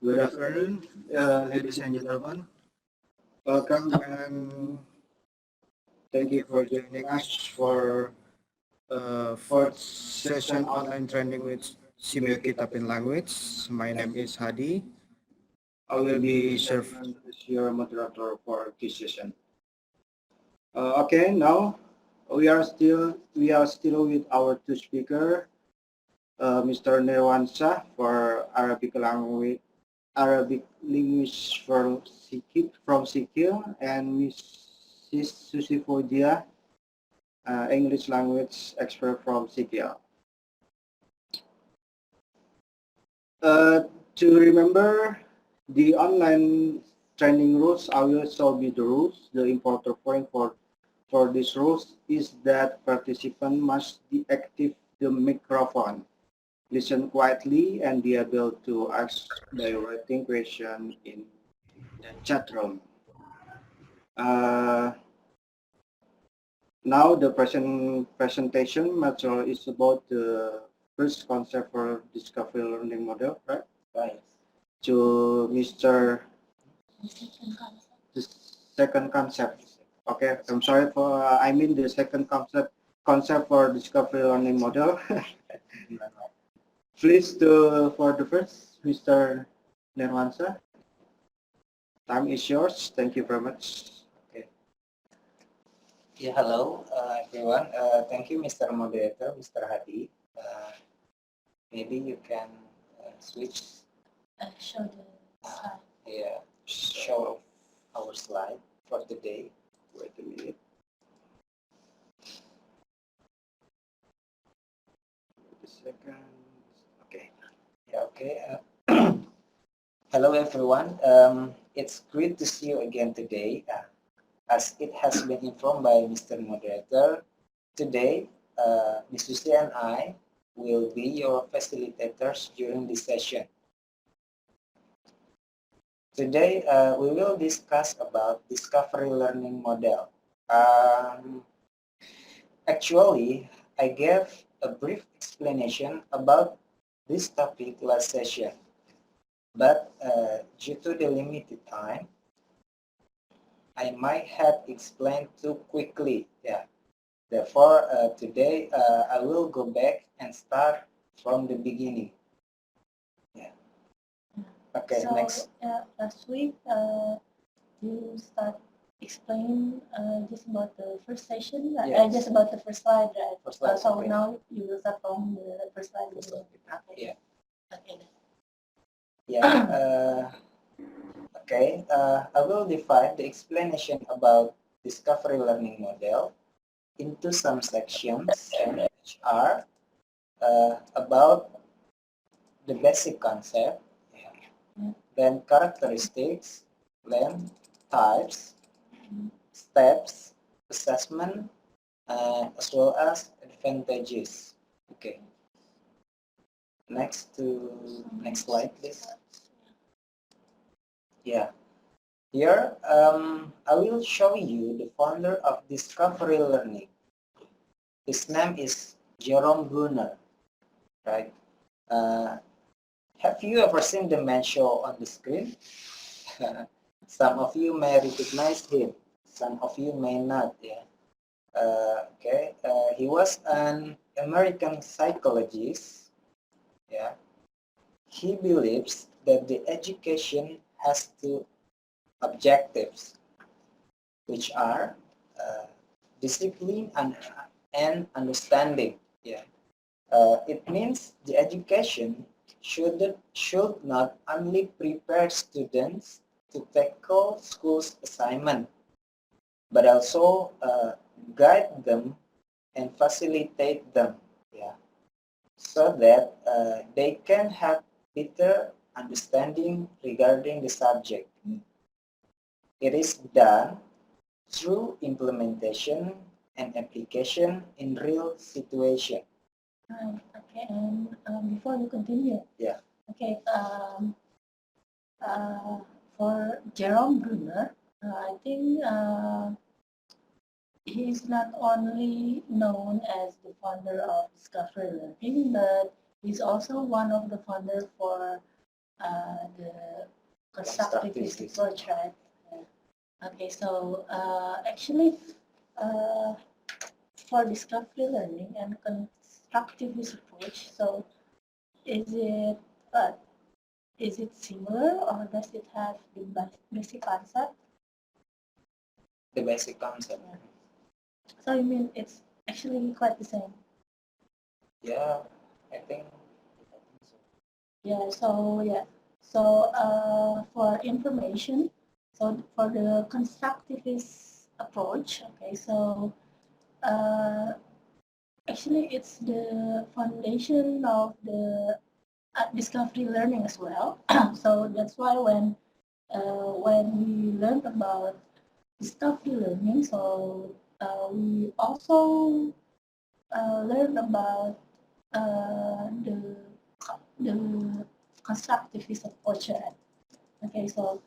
Good afternoon, ladies and gentlemen. Welcome and thank you for joining us for fourth session online training with Simyoki Tapin Language. My name is Hadi. I will be serving as your moderator for this session. Okay, now we are still with our two speaker, Mr. Nirwan Shah for Arabic linguist from Sikil, and Mrs. Susi Fodia, English language expert from Sikil. To remember the online training rules, I will show you the rules. The important point for these rules is that participant must deactivate the microphone, listen quietly, and be able to ask directing question in the chat room. Uh, Now the presentation material is about the first concept for discovery learning model, right? Right. To Mr. The second concept. Okay, I'm sorry for I mean the second concept for discovery learning model. Please to for the first, Mr. Nirwansa. Time is yours. Thank you very much. Okay. Yeah, hello everyone. Thank you, Mr. Moderator, Mr. Hadi. Maybe you can switch. Show the slide. Yeah, show our slide for today. Wait a minute. Wait a second. Okay. Yeah, okay. Hello everyone. It's great to see you again today. As it has been informed by Mr. Moderator, today Ms. Lucy and I will be your facilitators during this session. Today we will discuss about discovery learning model. Actually, I gave a brief explanation about this topic last session, but due to the limited time, I might have explained too quickly. Yeah. Therefore, today I will go back and start from the beginning. Yeah. Okay. So, next. last week you start explain just about the first session, Yes. just about the first slide, right? First slide, so okay. now you will start from the first slide. Okay. Yeah. Okay. Yeah. Okay. I will divide the explanation about discovery learning model into some sections, which are about the basic concept, then characteristics, then types, steps, assessment, as well as advantages. Okay. Next slide, please. Yeah. Here, I will show you the founder of Discovery Learning. His name is Jerome Bruner, right? Have you ever seen the man show on the screen? Some of you may recognize him. Some of you may not. Yeah. Okay. He was an American psychologist. Yeah. He believes that the education has two objectives, which are discipline and understanding. Yeah. It means the education should not only prepare students to tackle school's assignment, but also guide them and facilitate them, yeah, so that they can have better understanding regarding the subject. It is done through implementation and application in real situation. Okay, and before you continue. Yeah. Okay. For Jerome Bruner, I think he's not only known as the founder of Discovery Learning, but he's also one of the founder for the constructivist Constructivist. approach, right? Okay, so actually, for discovery learning and constructivist approach, so is it uh, is it similar or does it have the basic concept? The basic concept. So you mean it's actually quite the same? Yeah, I think so. Yeah. So for information, so for the constructivist approach, okay. So actually, it's the foundation of the discovery learning as well. So that's why when we learned about discovery learning, so we also learned about the constructivist approach. Okay, so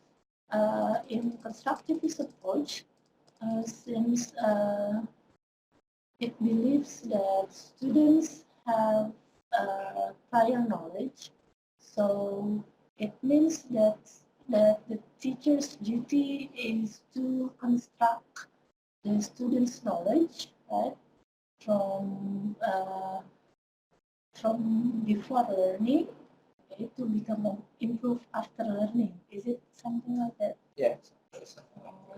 in constructivist approach, since it believes that students have prior knowledge, so it means that the teacher's duty is to construct the student's knowledge, right, from before learning, okay, to become improved after learning. Is it something like that? Yeah.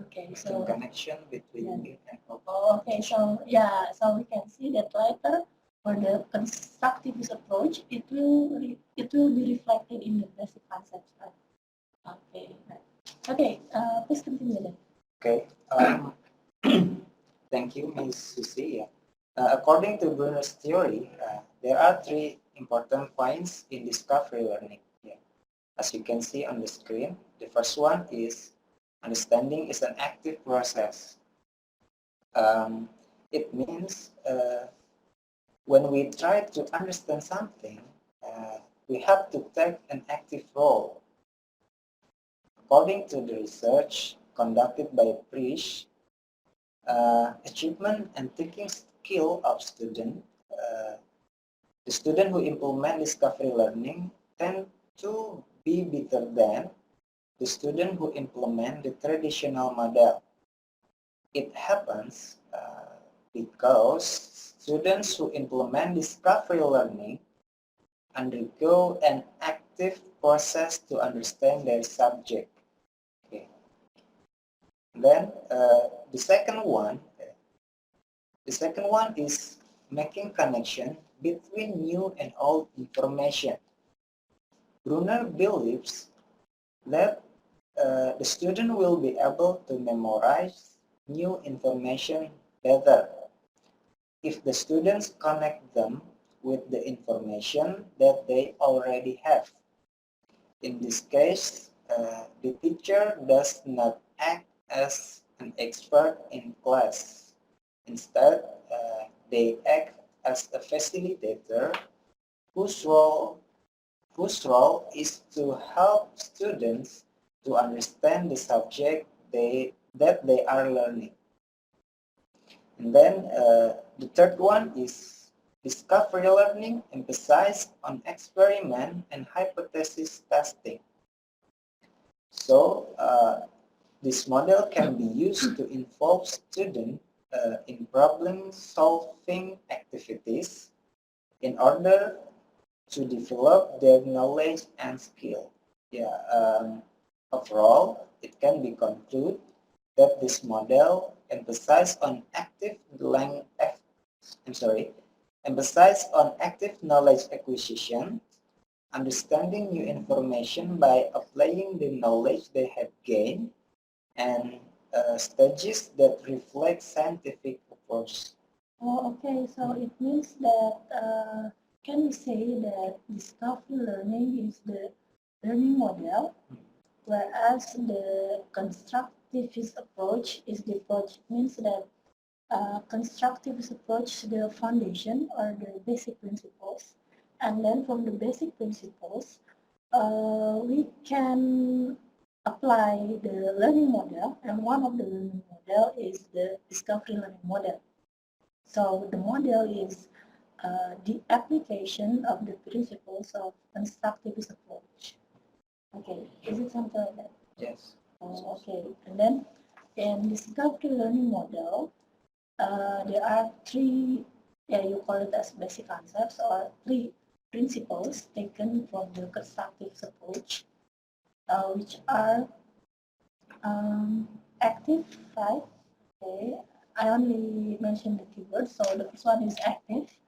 Okay, Making so connection between yeah. it and Okay, so yeah, so we can see that later for the constructivist approach, it will be reflected in the basic concepts. Right? Okay, right. Okay, please continue then. Okay. Thank you, Ms. Susi. Yeah. According to Bruner's theory, there are three important points in discovery learning. Yeah. As you can see on the screen, the first one is understanding is an active process. It means when we try to understand something, we have to take an active role. According to the research conducted by Prish, achievement and thinking skill of student, the student who implement discovery learning tend to be better than the student who implement the traditional model. It happens because students who implement discovery learning undergo an active process to understand their subject. Okay. Then the second one is making connection between new and old information. Brunner believes that the student will be able to memorize new information better if the students connect them with the information that they already have. In this case, the teacher does not act as an expert in class. Instead, they act as a facilitator whose role is to help students to understand the subject that they are learning. And then the third one is discovery learning emphasized on experiment and hypothesis testing. So this model can be used to involve students in problem solving activities in order to develop their knowledge and skill. Yeah. Overall, it can be concluded that this model emphasizes on active knowledge acquisition, understanding new information by applying the knowledge they have gained, and stages that reflect scientific approach. Oh, okay. So it means that can we say that discovery learning is the learning model, whereas the constructivist approach is the approach. It means that constructivist approach is the foundation or the basic principles, and then from the basic principles, we can apply the learning model, and one of the learning model is the discovery learning model. So the model is the application of the principles of constructivist approach. Okay, is it something like that? Yes. Oh, okay. And then in discovery learning model, there are three, yeah, you call it as basic concepts or three principles taken from the constructive approach, which are active, right? Okay, I only mentioned the keywords. So the first one is active,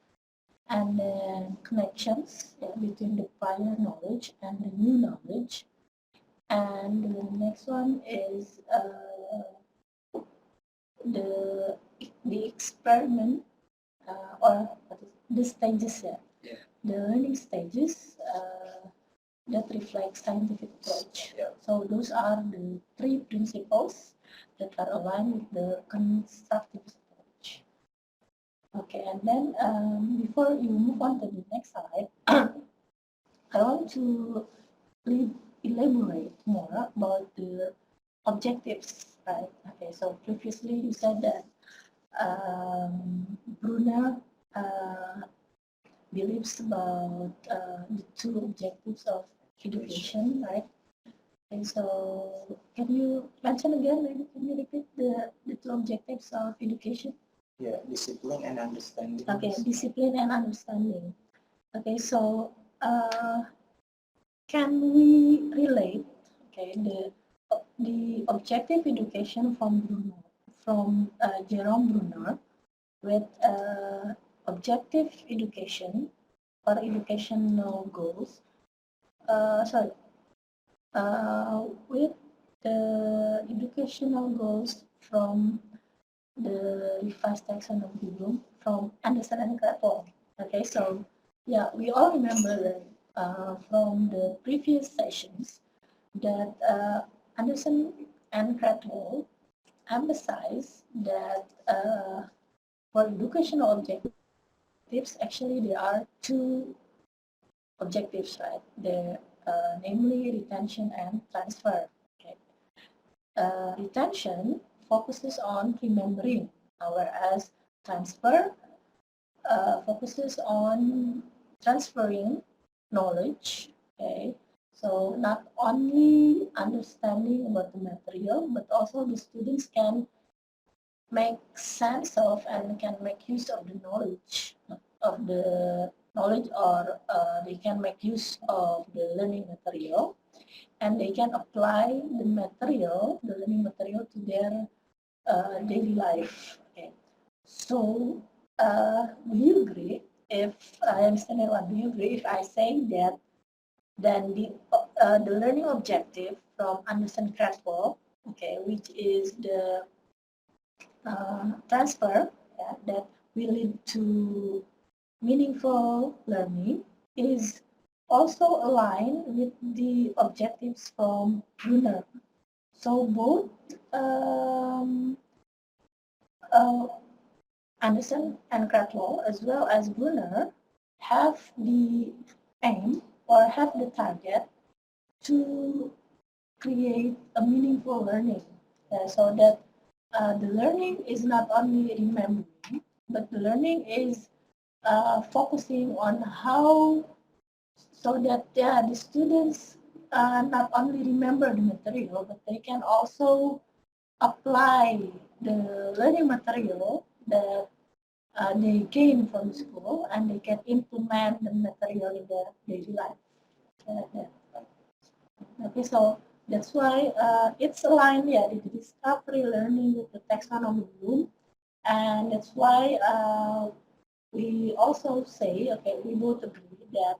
and then connections, yeah, between the prior knowledge and the new knowledge. And the next one is the experiment, or what is the stages, yeah. Yeah. The learning stages that reflect scientific approach. Yeah. So those are the three principles that are aligned with the constructive approach. Okay, and then before you move on to the next slide, I want to elaborate more about the objectives, right? Okay, so previously you said that Brunner believes about the two objectives of education, right? And so, can you mention again? Maybe can you repeat the two objectives of education? Yeah, discipline and understanding. Okay, discipline and understanding. Okay, so can we relate, okay, the objective education from Bruno, from Jerome Bruner, with objective education or educational goals? Sorry, with the educational goals from the revised taxonomy Bloom from Anderson and Krathwohl. Okay, so yeah, we all remember that from the previous sessions that Anderson and Krathwohl emphasize that for educational objectives, actually there are two objectives, right? There, namely retention and transfer. Okay. Retention focuses on remembering, whereas transfer focuses on transferring knowledge. Okay, so not only understanding about the material, but also the students can make sense of and can make use of the knowledge or they can make use of the learning material, and they can apply the learning material to their daily life. Okay, so do you agree if I understand it? Do you agree if I say that then the learning objective from Anderson Krathwohl, okay, which is the transfer, yeah, that will lead to meaningful learning, is also aligned with the objectives from Brunner. So both uh, Anderson and Krathwohl, as well as Brunner, have the aim or have the target to create a meaningful learning, so that the learning is not only remembering, but the learning is focusing on how, so that the students not only remember the material, but they can also apply the learning material that they gain from school, and they can implement the material in their daily life. Okay, so that's why it's aligned, yeah, the discovery learning with the taxonomy Bloom, and that's why we also say, okay, we both agree that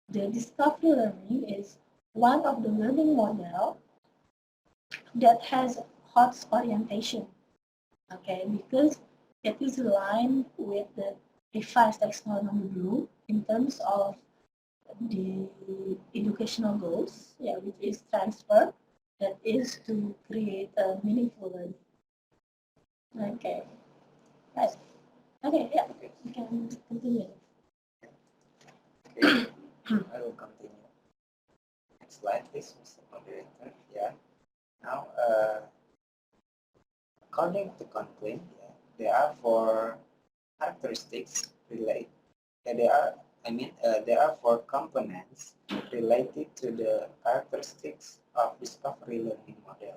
the discovery learning is one of the learning model that has HOTS orientation, okay, because it is aligned with the revised taxonomy Bloom in terms of the educational goals, yeah, which is transfer, that is to create a meaningful learning. Okay, right. Okay, yeah, you can continue. Okay, I will continue. Next slide, please, Mr. Moderator. Yeah. Now, according to Conklin, yeah, there are four characteristics relate. Yeah, there are there are 4 components related to the characteristics of discovery learning model.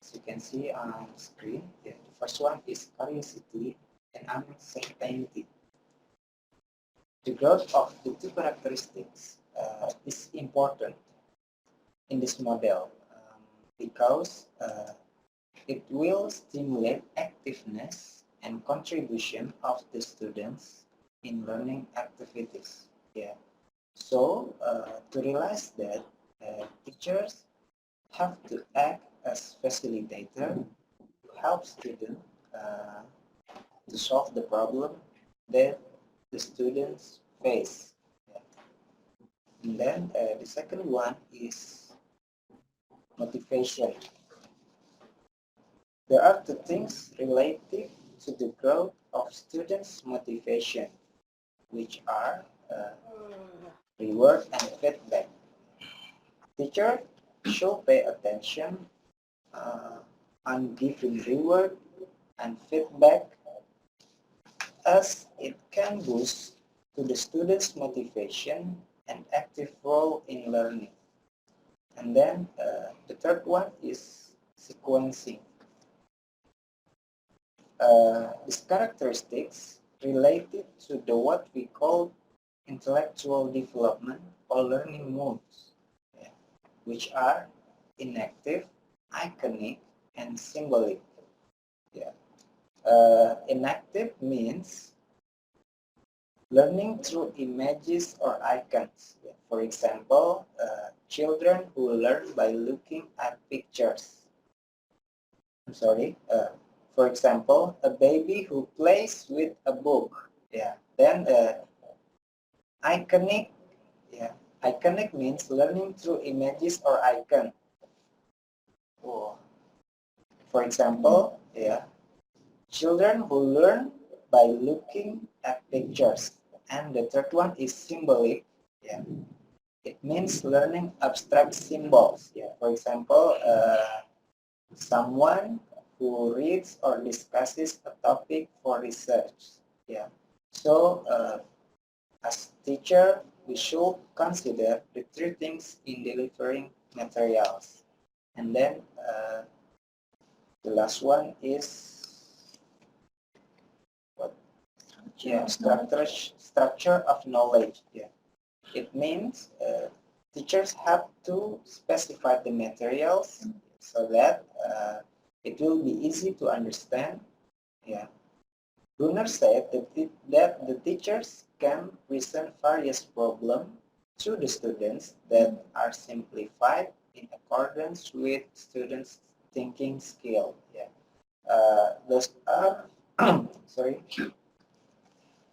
As you can see on the screen, the first one is curiosity and uncertainty. The growth of the 2 characteristics is important in this model because it will stimulate activeness and contribution of the students in learning activities. Yeah. So to realize that, teachers have to act as facilitator to help students to solve the problem that the students face. Yeah. And then the second one is motivation. There are 2 things related to the growth of students' motivation, which are reward and feedback. Teacher should pay attention on giving reward and feedback as it can boost to the students' motivation and active role in learning. And then the third one is sequencing. These characteristics related to the what we call intellectual development or learning modes, which are inactive, iconic, and symbolic. Yeah. Inactive means learning through images or icons. Yeah. For example, children who learn by looking at pictures. For example, a baby who plays with a book. Yeah. Then iconic. Yeah. Iconic means learning through images or icon. Oh. For example, yeah, children who learn by looking at pictures. And the third one is symbolic. Yeah. It means learning abstract symbols. Yeah. For example, someone who reads or discusses a topic for research. Yeah. So as teacher, we should consider the 3 things in delivering materials. And then the last one is what? Yeah, structure of knowledge. Yeah. It means teachers have to specify the materials so that it will be easy to understand. Yeah. Brunner said that the teachers can present various problems to the students that are simplified in accordance with students' thinking skill. Yeah. Those are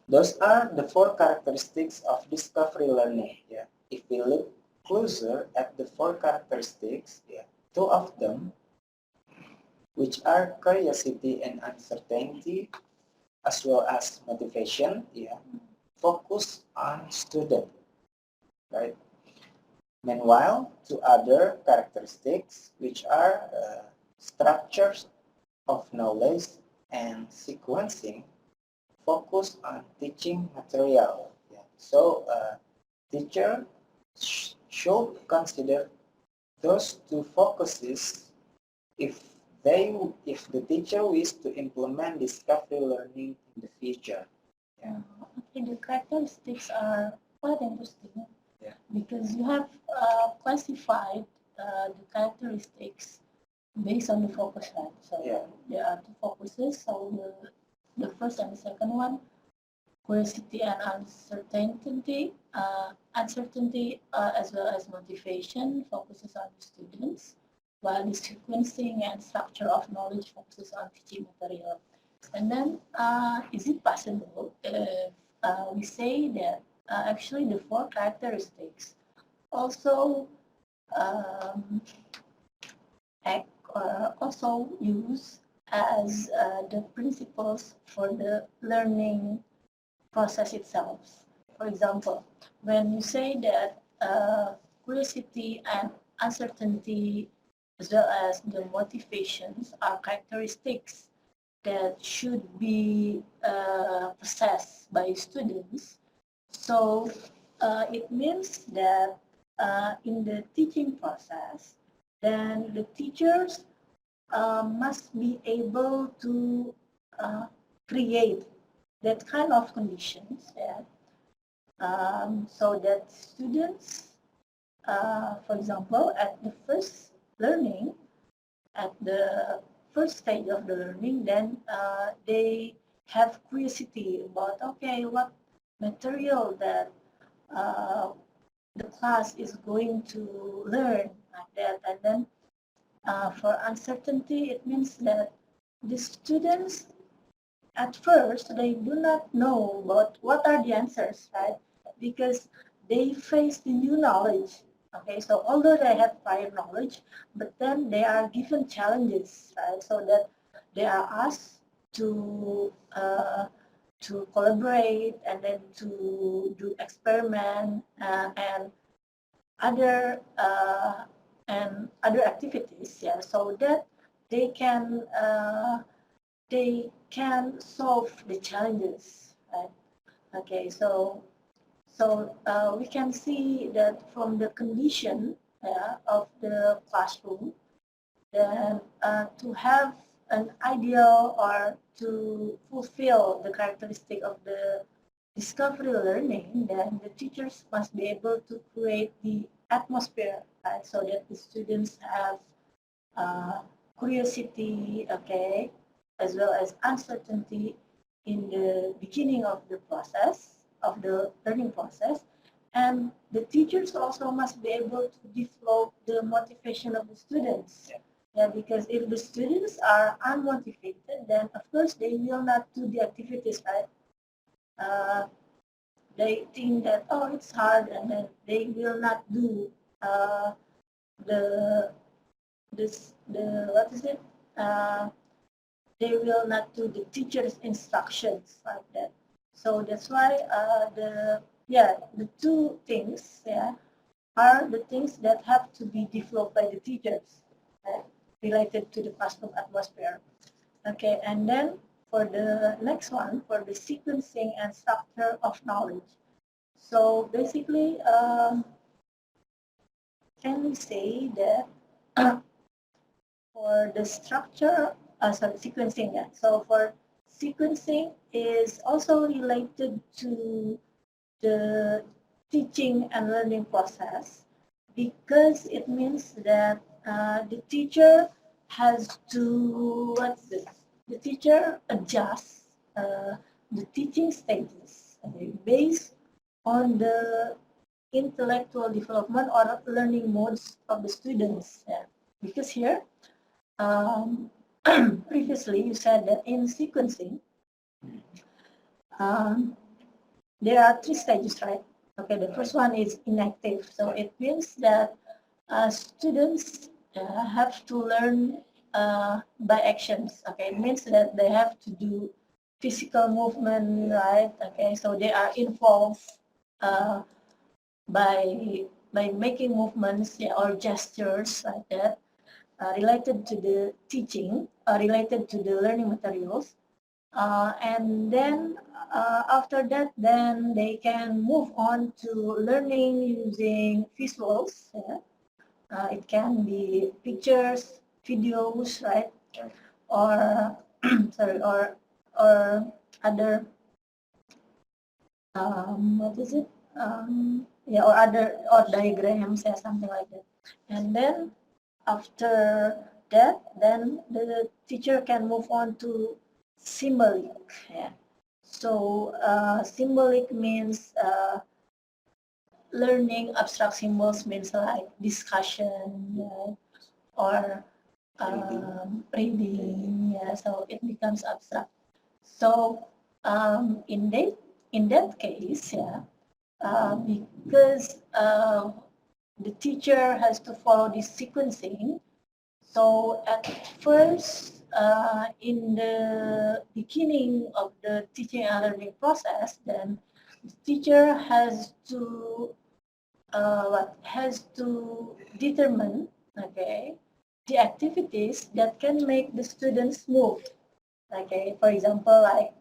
those are the 4 characteristics of discovery learning. Yeah. If we look closer at the 4 characteristics, yeah, 2 of them, which are curiosity and uncertainty, as well as motivation, yeah, focus on student, right? Meanwhile, 2 other characteristics, which are structures of knowledge and sequencing, focus on teaching material. Yeah. So, teacher should consider those 2 focuses if the teacher wishes to implement discovery learning in the future. Yeah. Okay, the characteristics are quite interesting. Yeah. Because you have classified the characteristics based on the focus, right? So Yeah. there are 2 focuses. So the first and the second one, curiosity and uncertainty, as well as motivation focuses on the students, while the sequencing and structure of knowledge focuses on teaching material. And then, is it possible if we say that actually the 4 characteristics also um, also use as the principles for the learning process itself? For example, when you say that curiosity and uncertainty as well as the motivations are characteristics that should be possessed by students, So it means that in the teaching process, then the teachers must be able to create that kind of conditions, yeah, so that students, for example, at the first learning, at the first stage of the learning, then they have curiosity about, okay, what material that uh, the class is going to learn, like that. And then for uncertainty, it means that the students at first they do not know what are the answers, right? Because they face the new knowledge. Okay, so although they have prior knowledge, but then they are given challenges, right? So that they are asked to collaborate and then to do experiment and other other activities, yeah, so that they can uh, they can solve the challenges, right? Okay, so we can see that from the condition, of the classroom, then to have an ideal or to fulfill the characteristic of the discovery learning, then the teachers must be able to create the atmosphere, right, so that the students have uh, curiosity, okay, as well as uncertainty in the beginning of the process, of the learning process. And the teachers also must be able to develop the motivation of the students. Yeah, because if the students are unmotivated, then of course they will not do the activities, right? Uh, they think that, oh, it's hard, and then they will not do uh, the the what is it? Uh, they will not do the teacher's instructions like that. So that's why the two things, yeah, are the things that have to be developed by the teachers, right, related to the classroom atmosphere. Okay, and then for the next one, for the sequencing and structure of knowledge. So basically, can we say that for the structure, sequencing, yeah. So for sequencing is also related to the teaching and learning process, because it means that the teacher has to, what's this? The teacher adjusts the teaching stages, okay, based on the intellectual development or learning modes of the students. Yeah. Because here, um, previously you said that in sequencing, um, there are three stages, right? Okay, the first one is inactive. So it means that students have to learn by actions. Okay, it means that they have to do physical movement, right? Okay, so they are involved uh, by making movements, yeah, or gestures like that, related to the teaching, related to the learning materials. And then after that, then they can move on to learning using visuals. Yeah? It can be pictures, videos, right? Or sorry, or other what is it? Yeah, or other or diagrams, yeah, something like that. And then after that, then the teacher can move on to symbolic. Yeah. So symbolic means learning abstract symbols, means like discussion, yeah, or reading. Yeah, so it becomes abstract. So in that case, yeah, because the teacher has to follow this sequencing. So at first, in the beginning of the teaching and learning process, then the teacher has to has to determine, okay, the activities that can make the students move. Okay, for example, like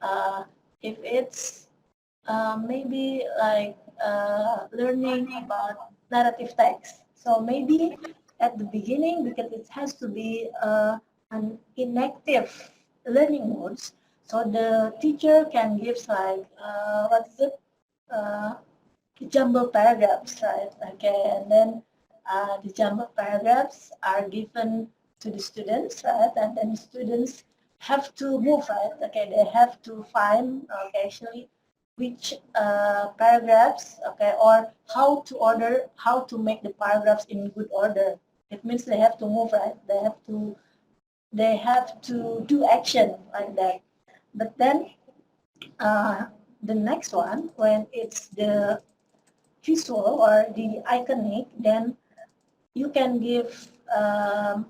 uh, if it's maybe like learning about narrative text. So maybe at the beginning, because it has to be an inactive learning modes, so the teacher can give like what is it? Uh, jumble paragraphs, right? Okay, and then the jumble paragraphs are given to the students, right? And then the students have to move, right? Okay, they have to find, okay, actually, which paragraphs, okay, or how to order, how to make the paragraphs in good order. It means they have to move, right? They have to do action like that. But then the next one, when it's the visual or the iconic, then you can give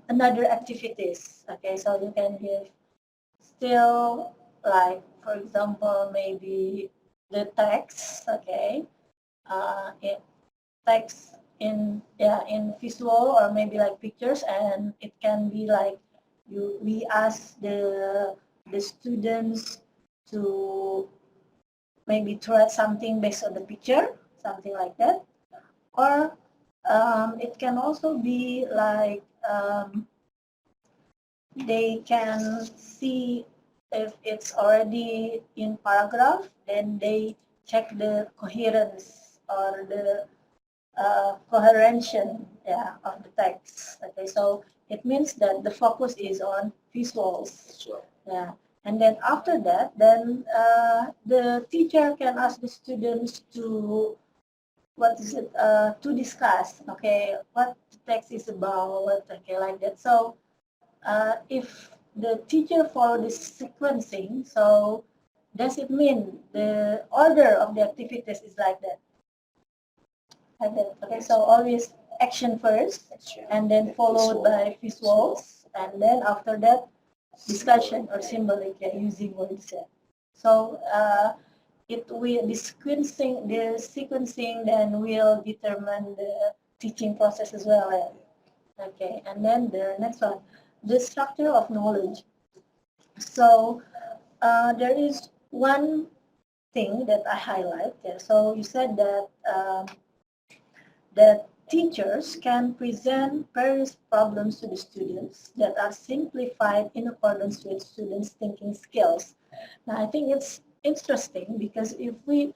another activities. Okay, so you can give still like, for example, maybe the text. Okay, text in, yeah, in visual or maybe like pictures, and it can be like we ask the students to maybe try something based on the picture, something like that. Or it can also be like they can see if it's already in paragraph, then they check the coherence or the coherention, yeah, of the text. Okay, so it means that the focus is on visuals. Sure. Yeah. And then after that, then the teacher can ask the students to, what is it, to discuss, okay, what the text is about, okay, like that. So if the teacher follow this sequencing, so does it mean the order of the activities is like that? Like that, okay, so always action first, and then followed by visuals, and then after that, discussion or symbolic, yeah, using words. Yeah. So it will the sequencing then will determine the teaching process as well. Yeah. Okay, and then the next one, the structure of knowledge. So there is one thing that I highlight. Yeah. So you said that teachers can present various problems to the students that are simplified in accordance with students' thinking skills. Now, I think it's interesting because if we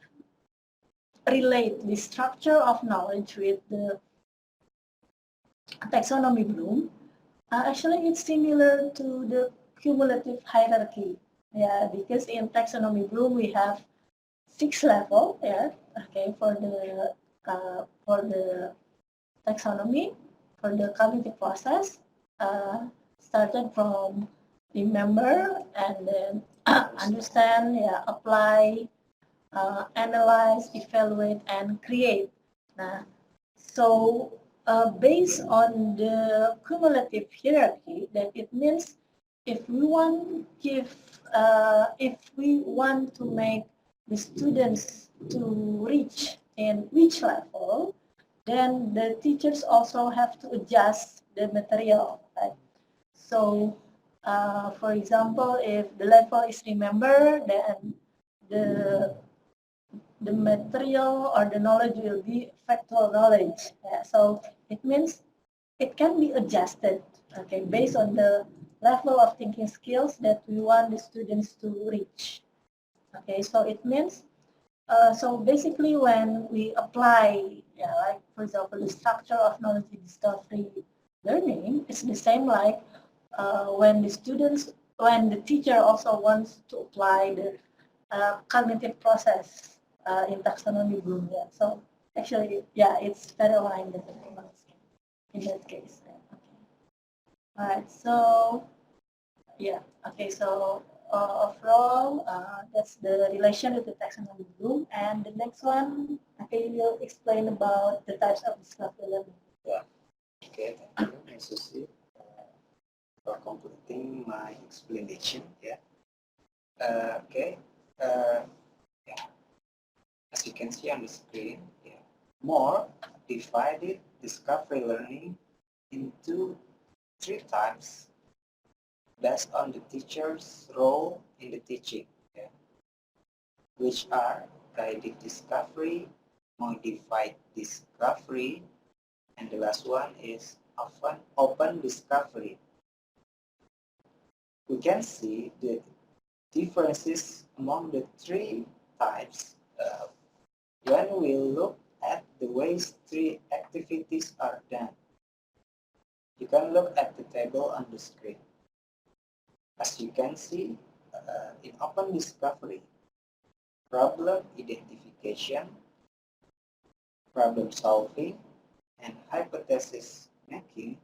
relate the structure of knowledge with the taxonomy Bloom, actually it's similar to the cumulative hierarchy. Yeah, because in taxonomy Bloom we have 6 level, yeah, okay, for the taxonomy, for the cognitive process, started from remember and then understand, yeah, apply, analyze, evaluate, and create. Nah, so based on the cumulative hierarchy, that it means if we want if we want to make the students to reach in which level, then the teachers also have to adjust the material. Right? So, for example, if the level is remember, then the the material or the knowledge will be factual knowledge. Yeah, so it means it can be adjusted, okay, based on the level of thinking skills that we want the students to reach. Okay, so it means, so basically when we apply, yeah, like for example, the structure of knowledge discovery learning, it's the same like when the teacher also wants to apply the cognitive process in taxonomy Bloom. Yeah. So actually, yeah, it's very aligned in that case. Yeah. Okay. All right. So yeah. Okay. So overall, that's the relation with the taxonomy Bloom. And the next one, okay, will explain about the types of discovery learning. Yeah. Okay, thank you, Ms. Susi, for completing my explanation. Yeah. Okay. Yeah. As you can see on the screen, yeah, Moore divided discovery learning into 3 types based on the teacher's role in the teaching, yeah, which are guided discovery, modified discovery, and the last one is often open discovery. We can see the differences among the three types when we look at the ways three activities are done. You can look at the table on the screen. As you can see, in open discovery, problem identification, problem solving, and hypothesis making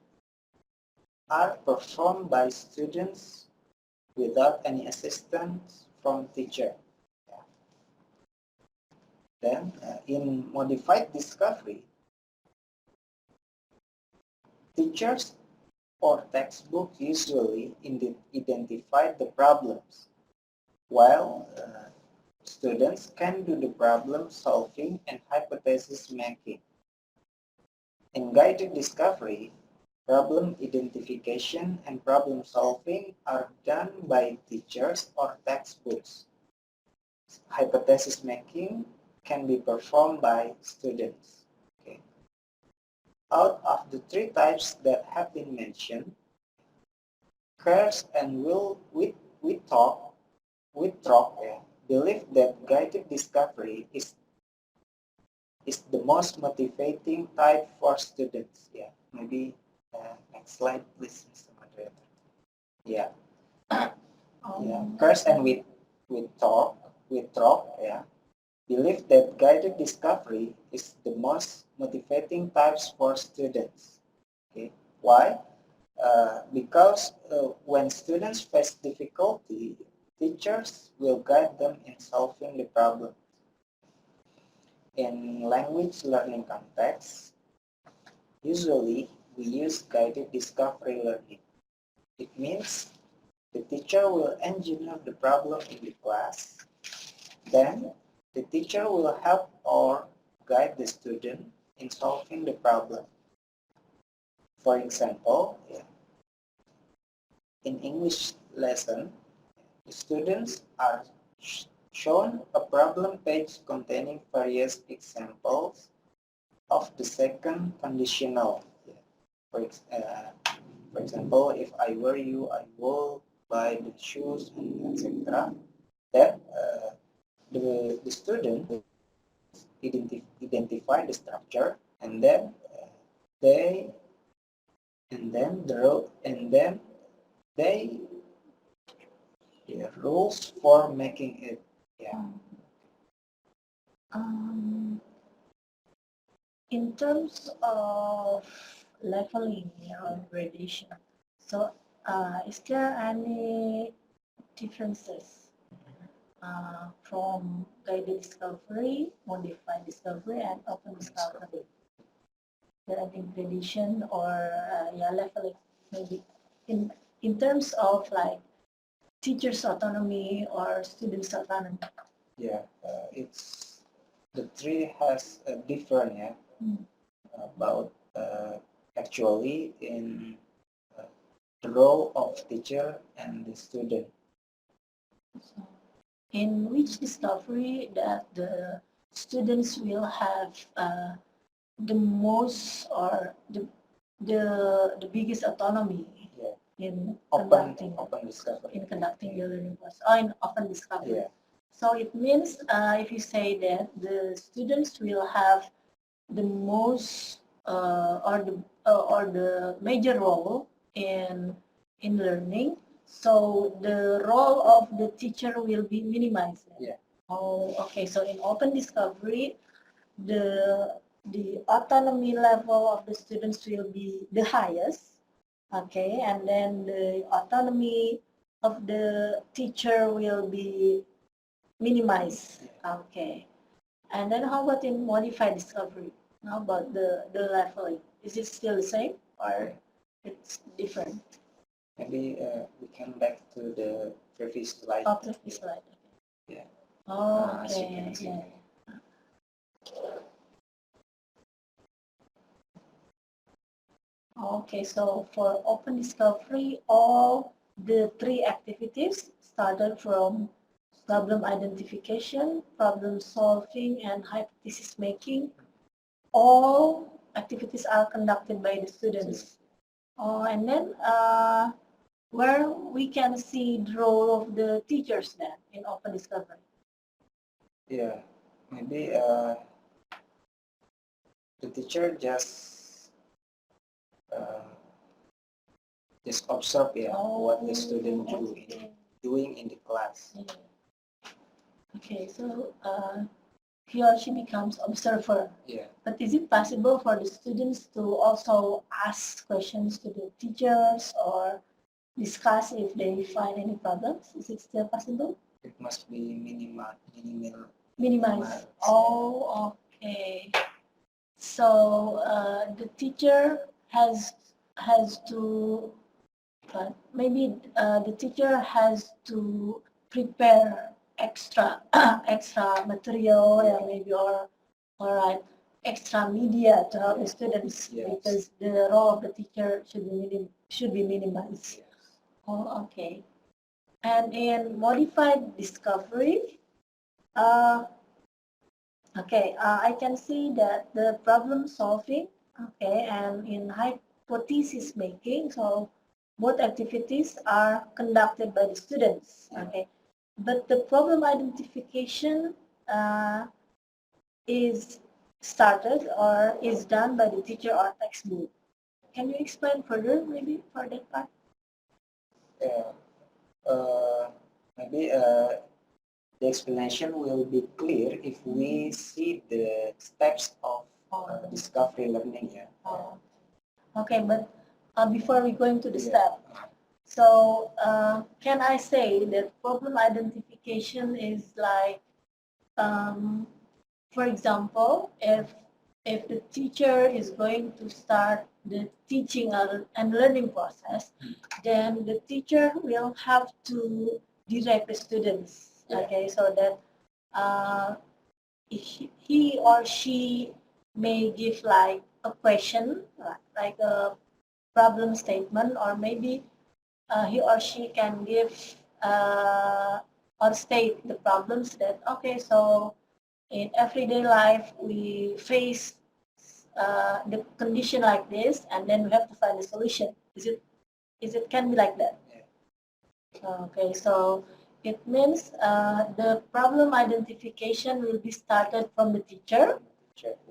are performed by students without any assistance from teacher. Then in modified discovery, teachers or textbook usually identify the problems, while students can do the problem solving and hypothesis making. In guided discovery, problem identification and problem solving are done by teachers or textbooks. Hypothesis making can be performed by students. Okay. Out of the three types that have been mentioned, Kerr and Wittrock believe that guided discovery is the most motivating type for students. Yeah, maybe next slide, please, Mr. Moderator. Yeah, yeah. Kerr and Wittrock, yeah, believe that guided discovery is the most motivating types for students. Okay, why? Because when students face difficulty, teachers will guide them in solving the problem. In language learning context, usually we use guided discovery learning. It means the teacher will engineer the problem in the class, then the teacher will help or guide the student in solving the problem. For example, in English lesson, the students are shown a problem page containing various examples of the second conditional. For example, if I were you, I will buy the shoes, and etc. Then the student identify the structure, and then they rules for making it. Yeah. In terms of leveling or gradation, so is there any differences from guided discovery, modified discovery, and open discovery? There any gradation or leveling, maybe in terms of like teachers' autonomy or students' autonomy? Yeah, it's the three has a different about actually in the role of teacher and the student. So, in which discovery that the students will have the most or the biggest autonomy in conducting the learning process, or in open discovery. Yeah. So it means if you say that the students will have the most or the major role in learning, so the role of the teacher will be minimized. Yeah. Oh, okay. So in open discovery, the autonomy level of the students will be the highest. Okay, and then the autonomy of the teacher will be minimized. Okay, and then how about in modified discovery? How about the leveling? Is it still the same or it's different? Maybe we come back to the previous slide. Oh, previous slide. Yeah. Oh, As you okay. can see. Yeah. Okay, so for open discovery, all the three activities started from problem identification, problem solving, and hypothesis making. All activities are conducted by the students. And then where we can see the role of the teachers then in open discovery. Yeah, maybe the teacher just observe what the student doing in the class. Yeah. Okay, so he or she becomes observer. Yeah. But is it possible for the students to also ask questions to the teachers or discuss if they find any problems? Is it still possible? It must be minimal. Minimize. Oh, okay. So the teacher has to maybe the teacher has to prepare extra extra material, yeah, maybe or right extra media to help the students. Yes. Because the role of the teacher should be minimized. Yes. Oh, okay. And in modified discovery, I can see that the problem solving, okay, and in hypothesis making, so both activities are conducted by the students, okay. But the problem identification is started or is done by the teacher or textbook. Can you explain further, maybe, for that part? Yeah. Maybe the explanation will be clear if we see the steps of discovery learning. Yeah. Oh. Okay, but before we go into the Yeah. step, so can I say that problem identification is like, for example, if the teacher is going to start the teaching and learning process, then the teacher will have to direct the students. Yeah. Okay, so that he or she may give like a question, like a problem statement, or maybe he or she can give or state the problems that, okay, so in everyday life we face the condition like this, and then we have to find a solution. Is it can be like that? Yeah. Okay, so it means the problem identification will be started from the teacher,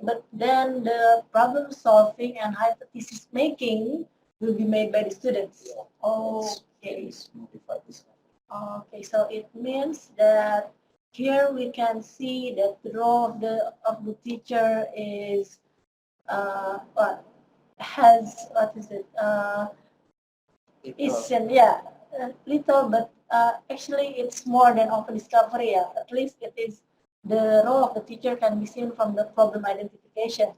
but then the problem solving and hypothesis making will be made by the students. Yeah. Okay. It's modified discovery. Okay, so it means that here we can see that the role of the teacher is what is it? Little, but actually it's more than open discovery. Yeah. At least it is the role of the teacher can be seen from the problem identification,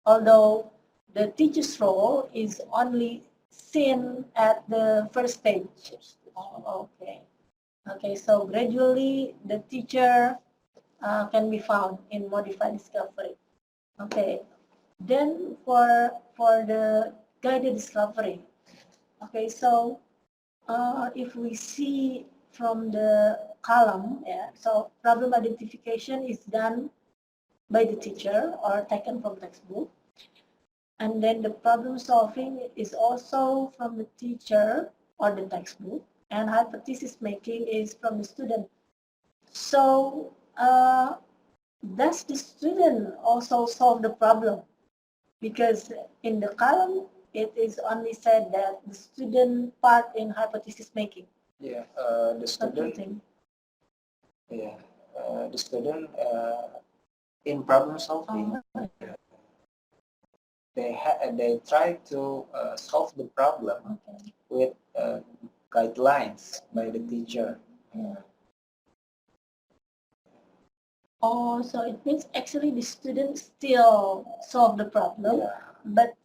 although the teacher's role is only seen at the first stage. Oh, okay. Okay, so gradually the teacher can be found in modified discovery. Okay, then for the guided discovery. Okay, so if we see from the column, yeah, so problem identification is done by the teacher or taken from textbook. And then the problem solving is also from the teacher or the textbook. And hypothesis making is from the student. So does the student also solve the problem? Because in the column, it is only said that the student part in hypothesis making. Yeah, the What do you student. think? Yeah, the student in problem solving, they try to solve the problem with guidelines by the teacher. Yeah. Oh, so it means actually the students still solve the problem, Yeah. but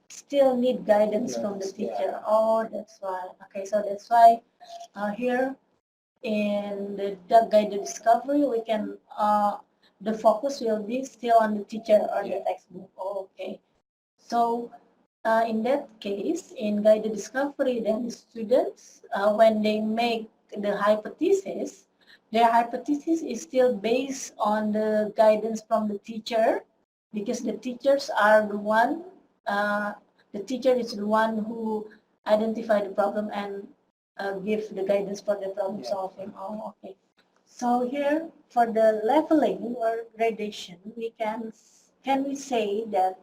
still need guidance from the Yes, teacher. yeah. Oh, that's why. Okay, so that's why here in the guided discovery, we can the focus will be still on the teacher or the Yeah. textbook. Oh, okay. So in that case, in guided discovery, then the students, when they make the hypothesis, their hypothesis is still based on the guidance from the teacher, because the teachers are the one, the teacher is the one who identify the problem and give the guidance for the problem solving. Oh, okay. So here for the leveling or gradation, we can we say that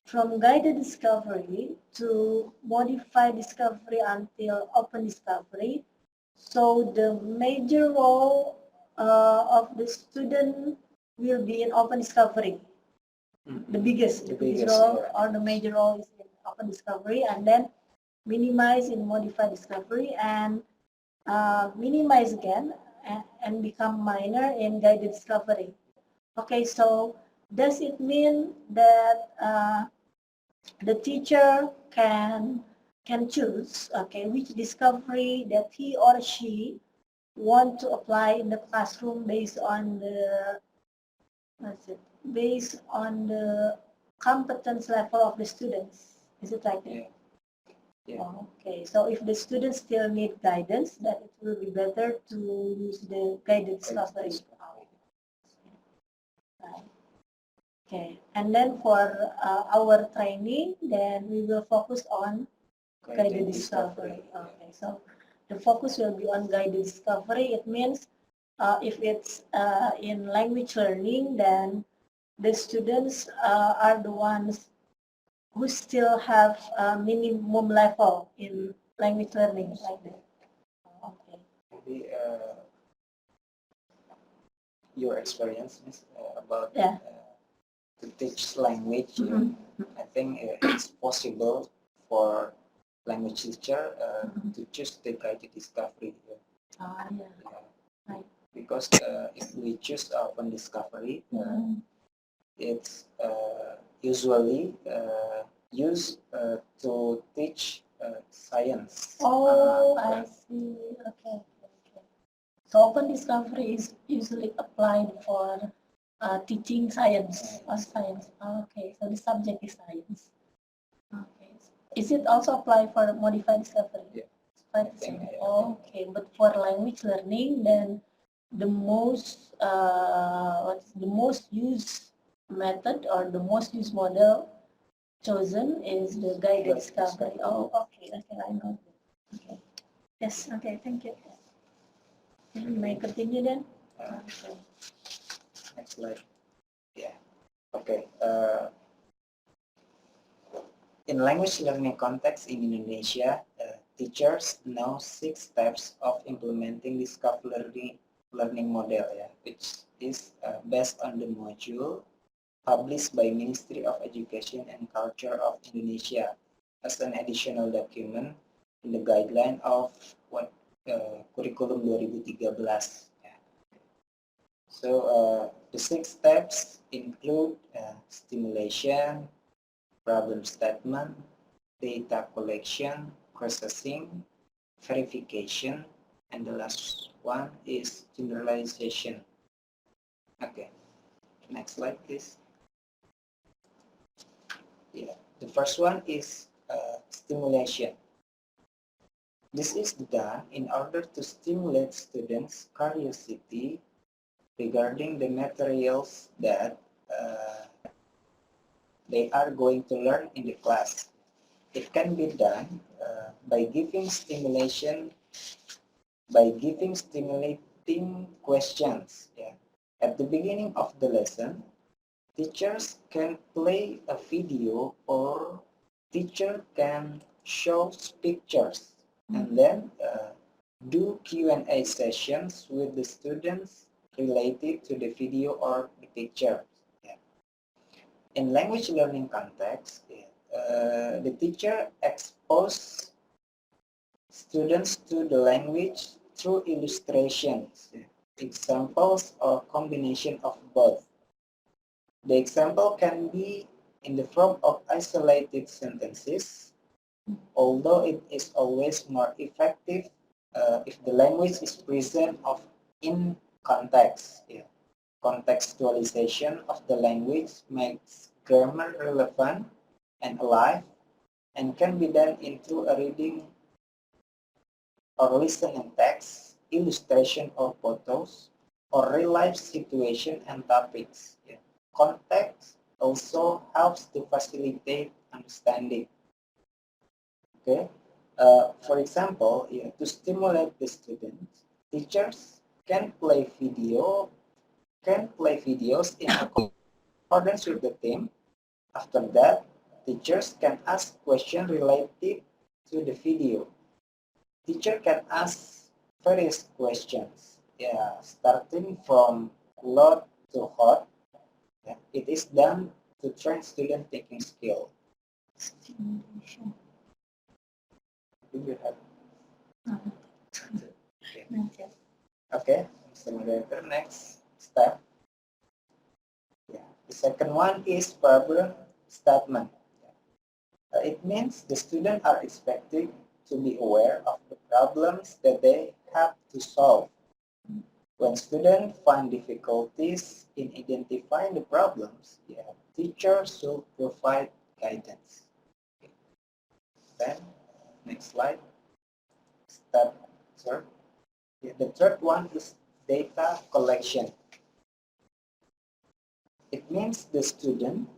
from guided discovery to modified discovery until open discovery. So the major role of the student will be in open discovery. The biggest role or the major role is in open discovery, and then minimize in modified discovery, and minimize again and become minor in guided discovery. Okay, so does it mean that the teacher can choose, okay, which discovery that he or she want to apply in the classroom based on the based on the competence level of the students? Is it like that? Yeah. Yeah. Oh, okay, so if the students still need guidance, then it will be better to use the guided discovery. Right. Okay, and then for our training, then we will focus on guided discovery. Okay, so the focus will be on guided discovery. It means if it's in language learning, then the students are the ones who still have a minimum level in language learning, like that. Okay. Maybe your experience, Miss, about Yeah. to teach language. Mhm. I think it's possible for language teacher to choose the guided discovery. Ah, yeah. Right. Because if we choose open discovery, it's usually used to teach science. Oh, I see. Okay. Okay. So open discovery is usually applied for teaching science or science. Okay, so the subject is science. Okay. Is it also applied for modified discovery? Yeah. I think, okay, but for language learning, then the most what's the most used method or the most used model chosen is the guided discovery. Oh, okay, okay, I know that. Okay. Yes, okay, thank you. You may continue then. Okay. Next slide. Yeah. Okay. In language learning context in Indonesia, teachers know 6 steps of implementing this learning model, which is based on the module published by Ministry of Education and Culture of Indonesia as an additional document in the guideline of Curriculum 2013. So the 6 steps include stimulation, problem statement, data collection, processing, verification, and the last one is generalization. Okay, next slide please. Yeah, the first one is stimulation. This is done in order to stimulate students' curiosity regarding the materials that they are going to learn in the class. It can be done by giving stimulating questions. Yeah. At the beginning of the lesson, teachers can play a video or teacher can show pictures and then do Q&A sessions with the students related to the video or the picture. Yeah. In language learning context, the teacher exposes students to the language through illustrations, examples, or combination of both. The example can be in the form of isolated sentences, although it is always more effective if the language is present in context. Yeah. Contextualization of the language makes grammar relevant and alive and can be done through a reading or listening text, illustration or photos, or real-life situation and topics. Yeah. Context also helps to facilitate understanding. Okay. For example, yeah, to stimulate the students, teachers can play videos in accordance with the theme. After that, teachers can ask questions related to the video. Teacher can ask various questions. Yeah, starting from loud to hot. Yeah, it is done to train student thinking skill. Stimulation. Do you have? Okay. Okay. Okay, Mr. Moderator, next step. Yeah. The second one is problem statement. It means the students are expected to be aware of the problems that they have to solve. When students find difficulties in identifying the problems, yeah, teachers should provide guidance. Okay. Then, next slide. Step third. Yeah, the third one is data collection. It means the student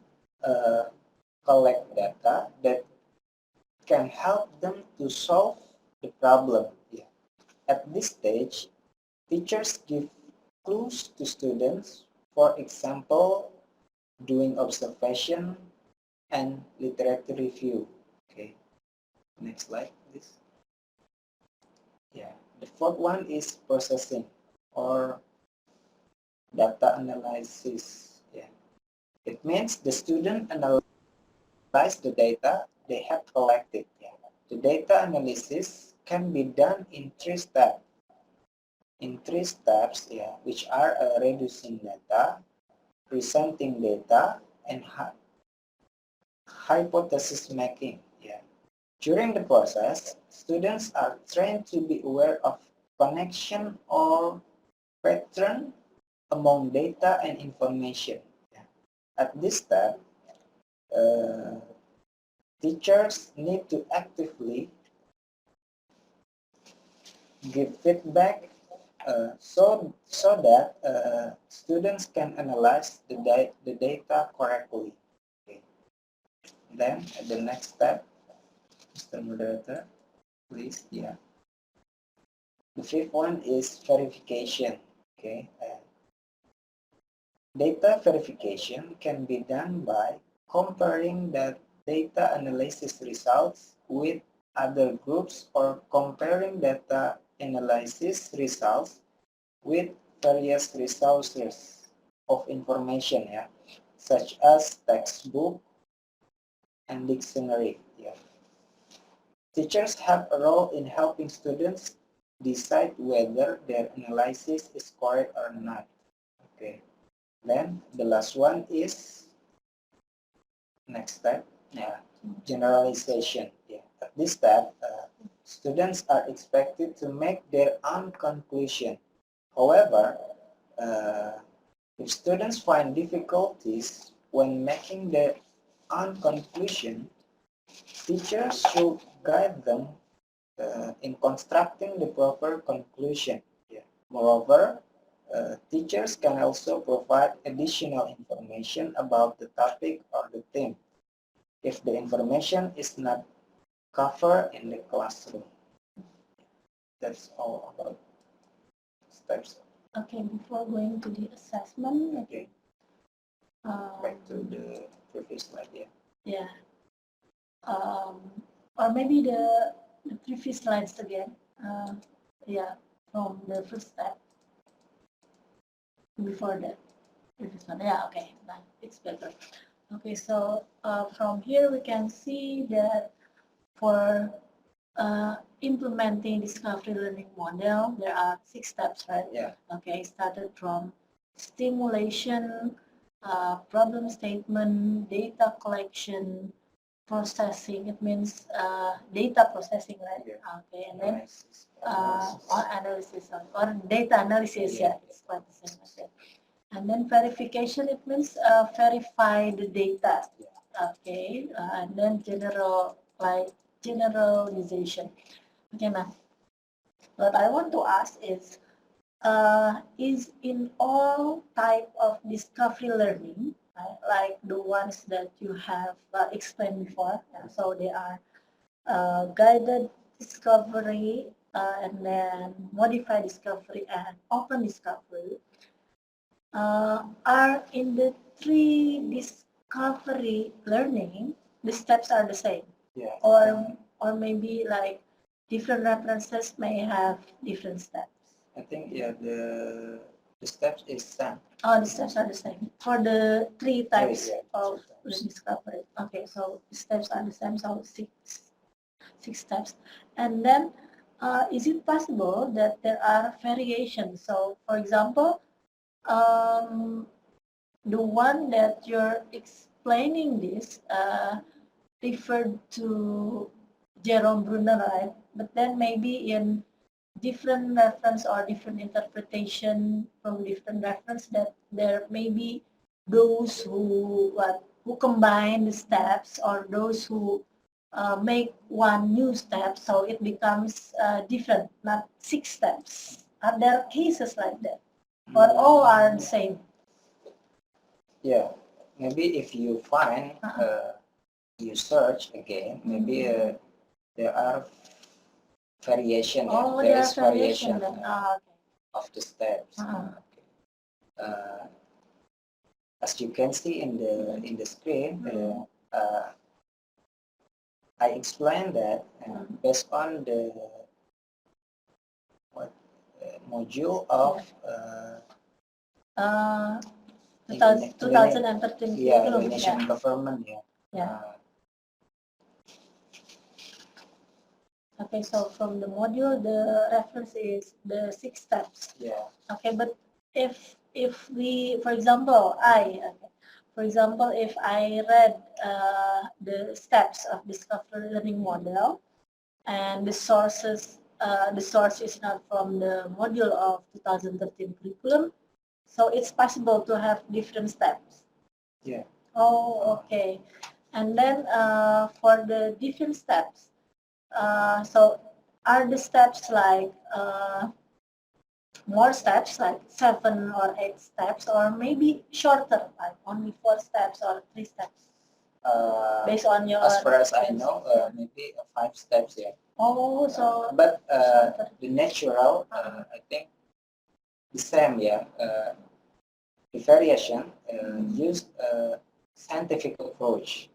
collect data that can help them to solve the problem. Yeah. At this stage, teachers give clues to students, for example, doing observation and literature review. Okay, next slide, please. Yeah, the fourth one is processing or data analysis. Yeah, it means the student analyze the data they have collected. Yeah. The data analysis can be done in three steps. Yeah, which are reducing data, presenting data, and hypothesis making. Yeah. During the process, students are trained to be aware of connection or pattern among data and information. Yeah. At this step, uh, teachers need to actively give feedback so that students can analyze the data correctly. Okay. Then the next step, Mr. Moderator, please. Yeah. The fifth one is verification. Okay. Data verification can be done by comparing the data analysis results with other groups or comparing data analysis results with various resources of information, yeah, such as textbook and dictionary. Yeah. Teachers have a role in helping students decide whether their analysis is correct or not. Okay. Then the last one is next step. Yeah, generalization. Yeah. At this step, students are expected to make their own conclusion. However, if students find difficulties when making their own conclusion, teachers should guide them in constructing the proper conclusion. Yeah. Moreover, teachers can also provide additional information about the topic or the theme if the information is not covered in the classroom. That's all about steps. Okay, before going to the assessment, Okay, um, back to the previous slide. Yeah. yeah, or maybe the previous slides again. Yeah, from the first step before that previous one. Yeah, okay, now it's better. Okay, so from here we can see that for implementing discovery learning model, there are 6 steps, right? Yeah. Okay, started from stimulation, problem statement, data collection, processing. It means data processing, right? Yeah. Okay, and then Analysis. or analysis or data analysis. Yeah, it's quite the same as that. And then verification. It means verify the data. Okay, and then generalization. Okay, ma'am. What I want to ask is in all type of discovery learning, right, like the ones that you have explained before, so they are guided discovery and then modified discovery and open discovery, are in the three discovery learning, the steps are the same, Yeah. or maybe like different references may have different steps. I think yeah, the steps is same. Oh, the steps are the same for the three types yeah, of three types. discovery. Okay, so the steps are the same, so six steps. And then, is it possible that there are variations? So, for example, um, the one that you're explaining this referred to Jerome Bruner, right? But then maybe in different reference or different interpretation from different reference, that there may be those who combine the steps, or those who make one new step, so it becomes different, not six steps. Are there cases like that, or all are the same? Yeah, maybe if you find, you search again, maybe there are variation. Oh, There there is are variation. variation of the steps. Uh, as you can see in the screen, I explained that based on the module of Uh, Indone- 2013 yeah, curriculum. Indonesian government. Yeah. Okay, so from the module, the reference is the six steps. Yeah. Okay, but if we, for example, if I read the steps of discovery learning model, and the source is not from the module of 2013 curriculum, so it's possible to have different steps. Yeah. Oh, okay. And then for the different steps, so are the steps like more steps, like 7 or 8 steps, or maybe shorter, like only 4 steps or 3 steps? Based on your as far as I know, maybe 5 steps. Yeah. Oh, so but the natural, I think the same. Yeah. The variation used scientific approach.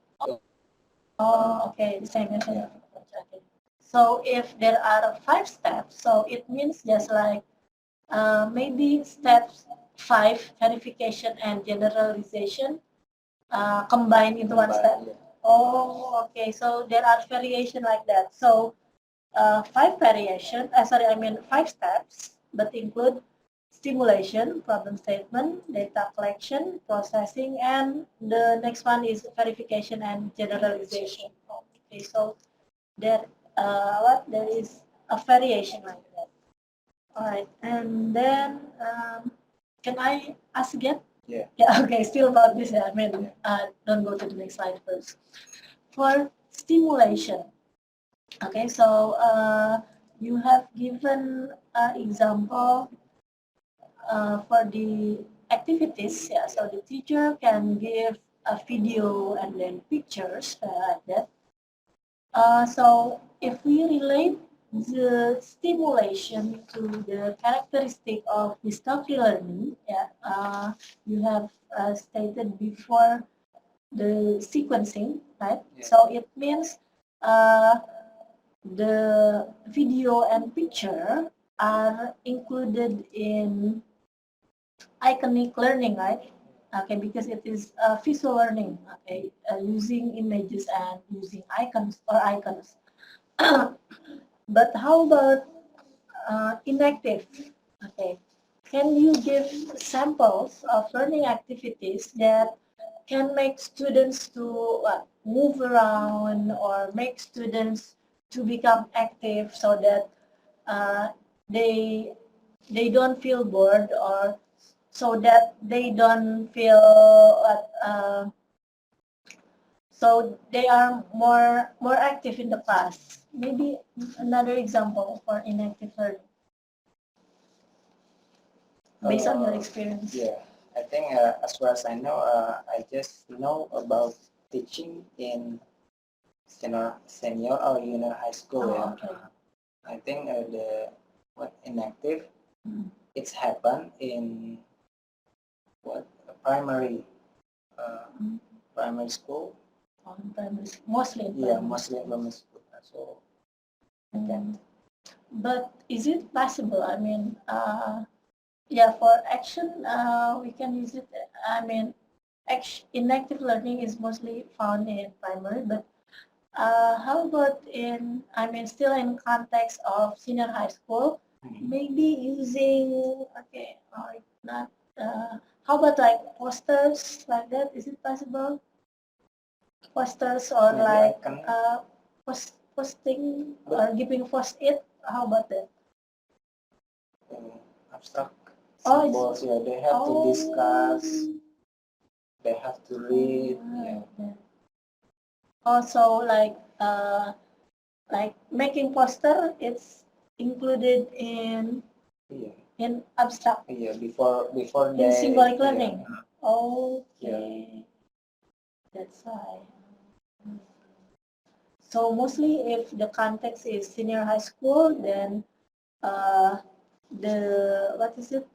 oh, okay, the same method. Okay. So if there are 5 steps, so it means just like maybe steps 5, verification and generalization, combined into one step. Yeah. Oh, okay. So there are variation like that. So 5 variation, sorry, I mean 5 steps, but include stimulation, problem statement, data collection, processing, and the next one is verification and generalization. Okay, so there, there is a variation like that. All right, and then can I ask again? Yeah. Yeah. Okay. Still about this. I mean, don't go to the next slide first. For stimulation. Okay, so you have given an example for the activities. Yeah, so the teacher can give a video and then pictures like that. So if we relate the stimulation to the characteristic of discovery learning, yeah, you have stated before the sequencing, right? Yeah. So it means the video and picture are included in iconic learning, right? Okay, because it is visual learning, okay, using images and using icons. But how about inactive? Okay, can you give samples of learning activities that can make students to move around, or make students to become active, so that uh, they don't feel bored, or so that they don't feel So they are more active in the class. Maybe another example for inactive learning, based on your experience. Yeah, I think as far as I know, I just know about teaching in senior or junior high school. Oh, Yeah. okay. I think the what inactive, Mm. it's happened in what primary Mm. primary school. On primary, mostly in Yeah, primary mostly in school. primary school. So Mm. But is it possible? I mean, yeah, for action, we can use it. I mean, inactive learning is mostly found in primary, but how about in, I mean, still in context of senior high school, maybe using, okay, or not, how about like posters like that? Is it possible? Posters or maybe I like can posting or giving post-it? How about that? abstract Oh, symbols. Yeah, they have to discuss. They have to read. Yeah. Yeah. Also, like making poster, it's included Yeah. in abstract, Yeah, before in they symbolic yeah. learning. Okay, that's why. So mostly, if the context is senior high school, then uh, the what is it?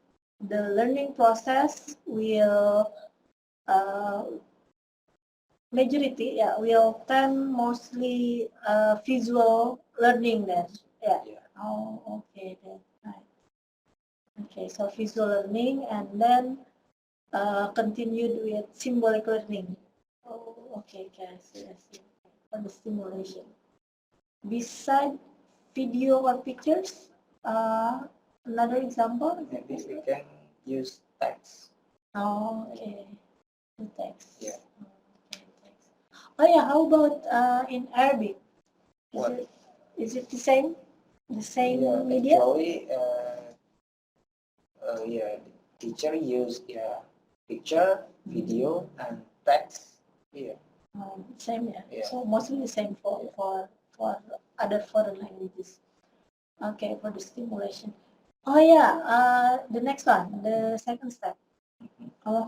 The learning process will majority, yeah, will tend mostly visual learning then. Yeah. Oh, okay, then. Right. Okay, so visual learning and then continued with symbolic learning. Oh, okay, guys, I see. For the stimulation. Beside video or pictures, another example? Maybe we can use text. Oh, okay. The text. Yeah. Okay, text. Oh yeah, how about in Arabic? What? Is it the same? The same Yeah, media? actually, yeah, the teacher use picture, video, and text. Yeah. Same, yeah. Yeah. So mostly the same for other foreign languages. Okay, for the stimulation. Oh yeah, the next one, the second step.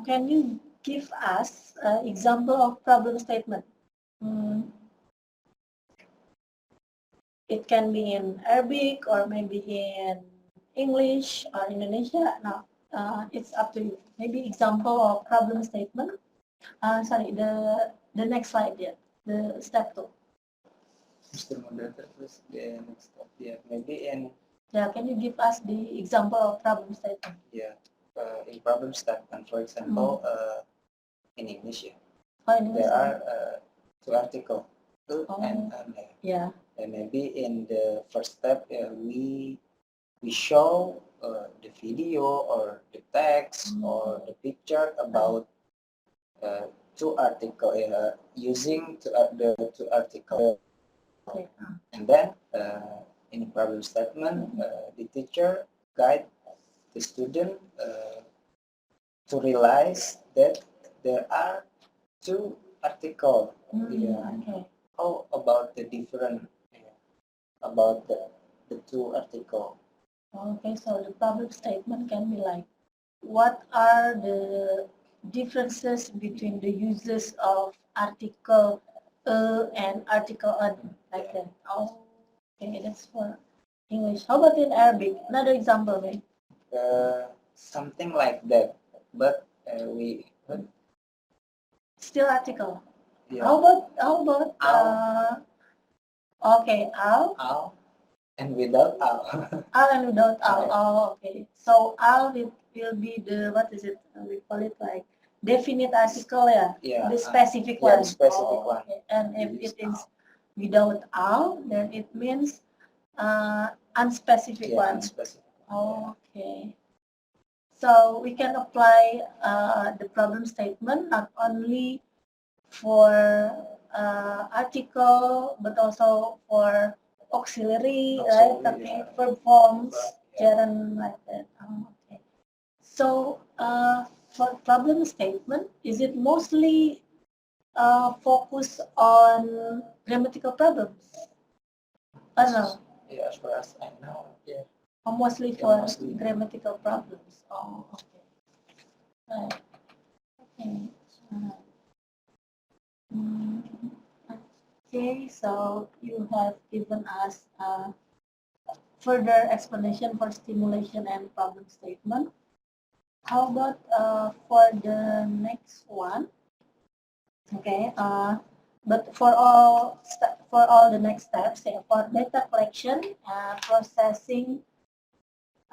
Can you give us an example of problem statement? Mm, it can be in Arabic or maybe in English or Indonesia. No, it's up to you. Maybe example of problem statement. Sorry, the next slide, yeah, the step 2. Mr. Moderator, please the next step. Yeah, maybe Yeah, can you give us the example of problem statement? in problem statement, for example, in English, Oh, in English, there are two articles, and yeah. and maybe in the first step, we show the video or the text or the picture about two article using the two article. Okay. And then in problem statement, the teacher guide the student to realize that there are two articles. Okay. How about the different about the two article? Okay, so the problem statement can be like, what are the differences between the uses of article and article on, like that? Oh, okay, that's for English. How about in Arabic? Another example, maybe. Something like that, but we Still article. yeah. How about okay, Al and without al. al and without al. Okay. Oh, okay. So al will be the, what is it? We call it like definite article, yeah. Yeah, The specific one. the specific one. Okay. And if it is without al, then it means unspecific one. Unspecific. Okay. So we can apply the problem statement not only for article, but also for auxiliary, right? Okay, verb forms, gerund, like that. Okay. So for problem statement, is it mostly focus on grammatical problems? I don't know. Yeah, as far as I know, yeah. Or mostly Yeah, for mostly. grammatical problems. Oh, okay. Right. Okay. Mm, okay, so you have given us further explanation for stimulation and problem statement. How about for the next one? Okay, but for all the next steps, yeah, for data collection, processing,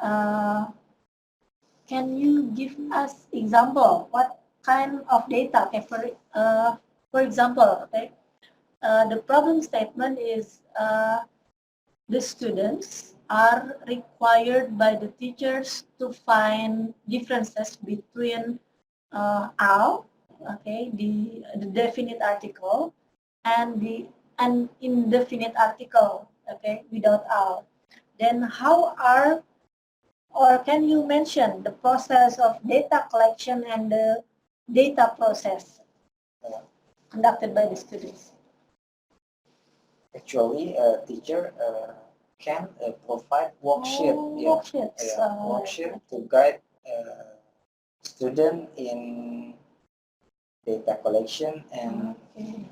uh, can you give us example? What kind of data? Okay, for example, okay, the problem statement is the students are required by the teachers to find differences between all, okay, the definite article and the an indefinite article, okay, without all. Then how are, or can you mention the process of data collection and the data process conducted by the students? Actually, a teacher can provide worksheet, Oh, yeah, worksheets. worksheet to guide student in data collection and Okay.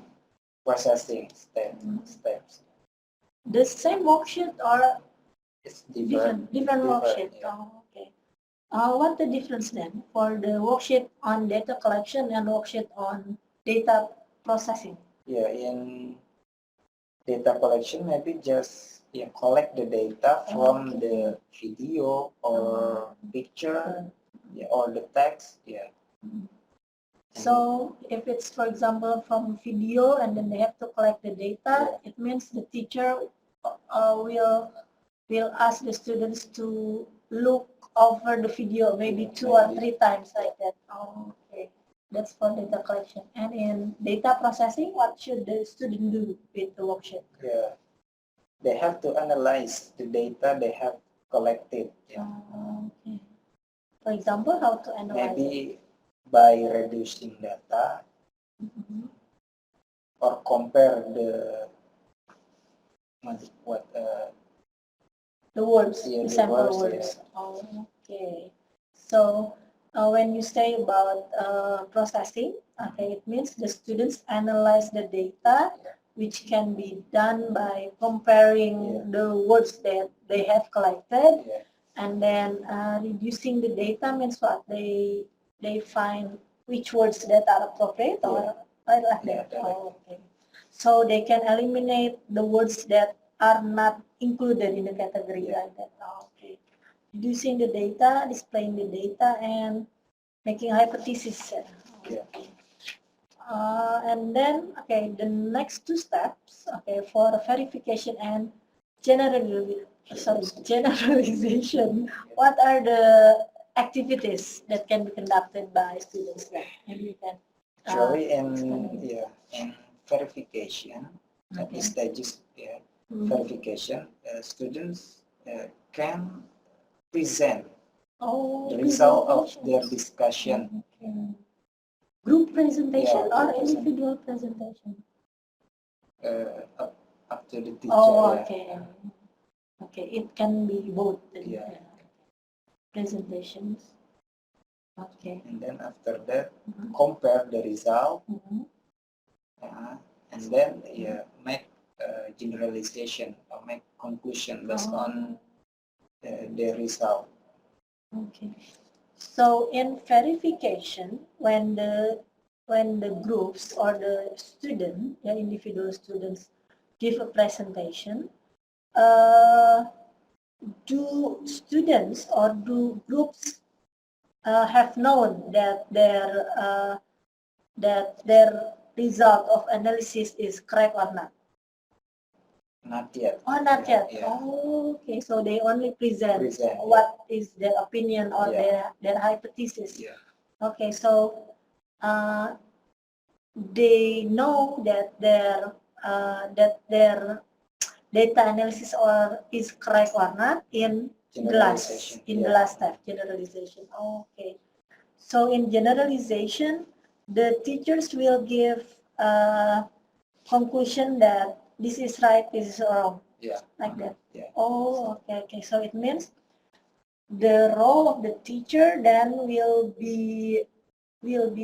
processing steps. The same worksheet or It's different worksheet? Yeah. Oh, okay. What the difference then for the worksheet on data collection and worksheet on data processing? Yeah, in data collection, maybe just collect the data from the video or picture, yeah, or the text, yeah. So if it's, for example, from video and then they have to collect the data, it means the teacher will ask the students to look over the video maybe 2 or 3 times like that. Oh, okay. That's for data collection. And in data processing, what should the student do with the worksheet? Yeah, they have to analyze the data they have collected. Yeah. Okay. For example, how to analyze it? Maybe by reducing data Mhm. or compare the what The words, yeah, the the sample words, words. Oh, okay. So when you say about processing, okay, it means the students analyze the data, which can be done by comparing the words that they have collected, yeah, and then reducing the data means what? They find which words that are appropriate, or like that. Yeah, Oh, okay. So they can eliminate the words that are not included in the category like that. Oh, okay. Reducing the data, displaying the data, and making hypothesis. Yeah. And then, okay, the next 2 steps, okay, for verification and generalization. What are the activities that can be conducted by students? Maybe you can. Actually, explain. in verification, at Okay. this stages, verification, students can present the result of their discussion. Okay. Group presentation Yeah, or group individual presentation? Up to the teacher. Oh, yeah. okay. Okay, it can be both. Yeah. Presentations. Okay. And then after that, compare the result, and then make generalization or make conclusion based on the result. Okay. So in verification, when the groups or the student, the individual students give a presentation, do students or do groups have known that their result of analysis is correct or not? Not yet. Oh, not yet. Yeah. Oh, okay. So they only present, Present, what is their opinion or their hypothesis. Yeah. Okay, so they know that their data analysis is correct or not in the last step, generalization. Okay. So in generalization, the teachers will give conclusion that this is right, this is wrong. Yeah. Like that. Yeah. Oh, okay. So it means the role of the teacher then will be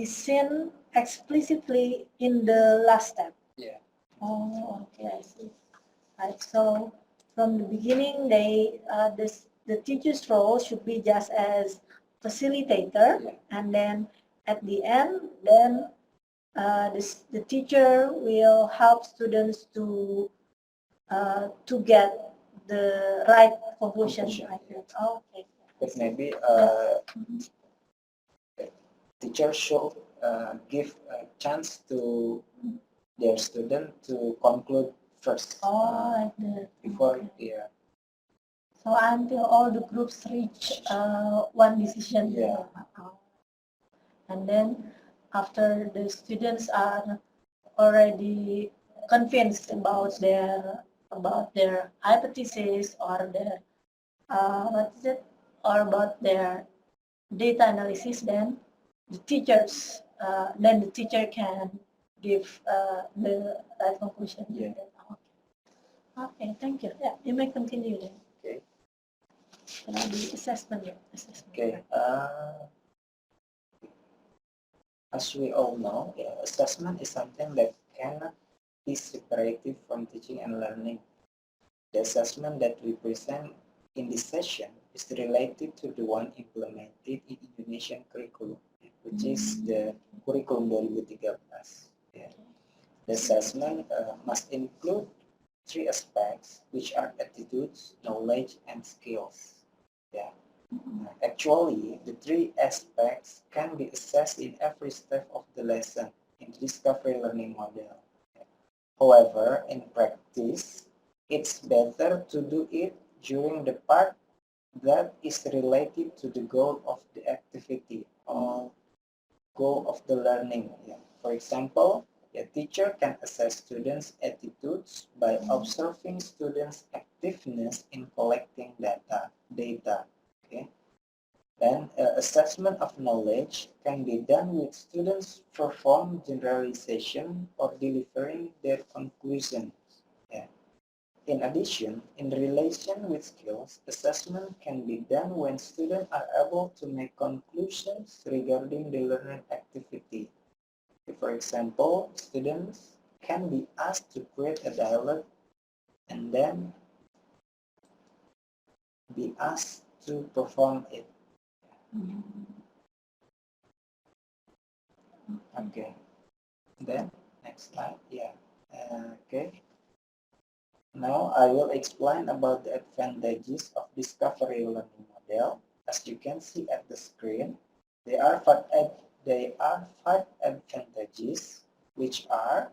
seen explicitly in the last step. Yeah. Oh, okay, I see. Right. So from the beginning, the teacher's role should be just as facilitator, Yeah. and then at the end, then the teacher will help students to get the right conclusion. Conclusion, Like yeah. that. Oh, okay. But maybe Mhm. teacher should give a chance to their student to conclude first. Oh, like that. Before, Okay. yeah. So until all the groups reach one decision. Yeah. And then after the students are already convinced about their hypothesis or their what is it, or about their data analysis, then the teacher can give the right conclusion. Yeah. Okay, thank you. Yeah, you may continue then. Okay. Now the assessment. Okay. As we all know, yeah, assessment is something that cannot be separated from teaching and learning. The assessment that we present in this session is related to the one implemented in Indonesian curriculum, which is the Curriculum 2013. Yeah. The assessment must include three aspects, which are attitudes, knowledge, and skills. Yeah. Actually, the three aspects can be assessed in every step of the lesson in the discovery learning model. However, in practice, it's better to do it during the part that is related to the goal of the activity or goal of the learning. Yeah. For example, a teacher can assess students' attitudes by observing students' activeness in collecting data. Okay? Then assessment of knowledge can be done with students perform generalization or delivering their conclusions. Yeah. In addition, in relation with skills, assessment can be done when students are able to make conclusions regarding the learning activity. For example, students can be asked to create a dialogue and then be asked to perform it. Okay. Then, next slide. Yeah. Okay. Now I will explain about the advantages of discovery learning model. As you can see at the screen, there are five advantages, which are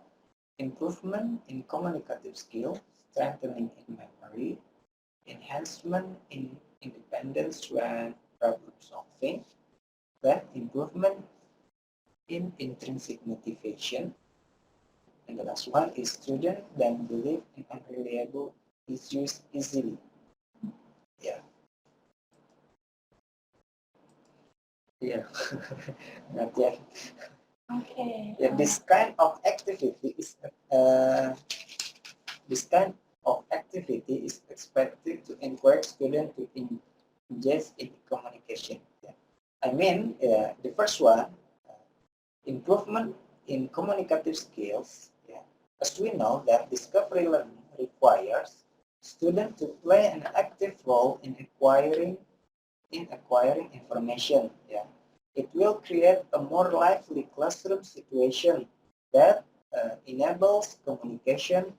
improvement in communicative skill, strengthening in memory, enhancement in independence when problem solving, then improvement in intrinsic motivation, and the last one is student then believe in unreliable issues easily. Yeah. Yeah. Not yet. Okay. Yeah, this kind of activity is expected to encourage students to engage in communication. Yeah. I mean, the first one, improvement in communicative skills. Yeah. As we know that discovery learning requires students to play an active role in acquiring information. Yeah. It will create a more lively classroom situation that enables communication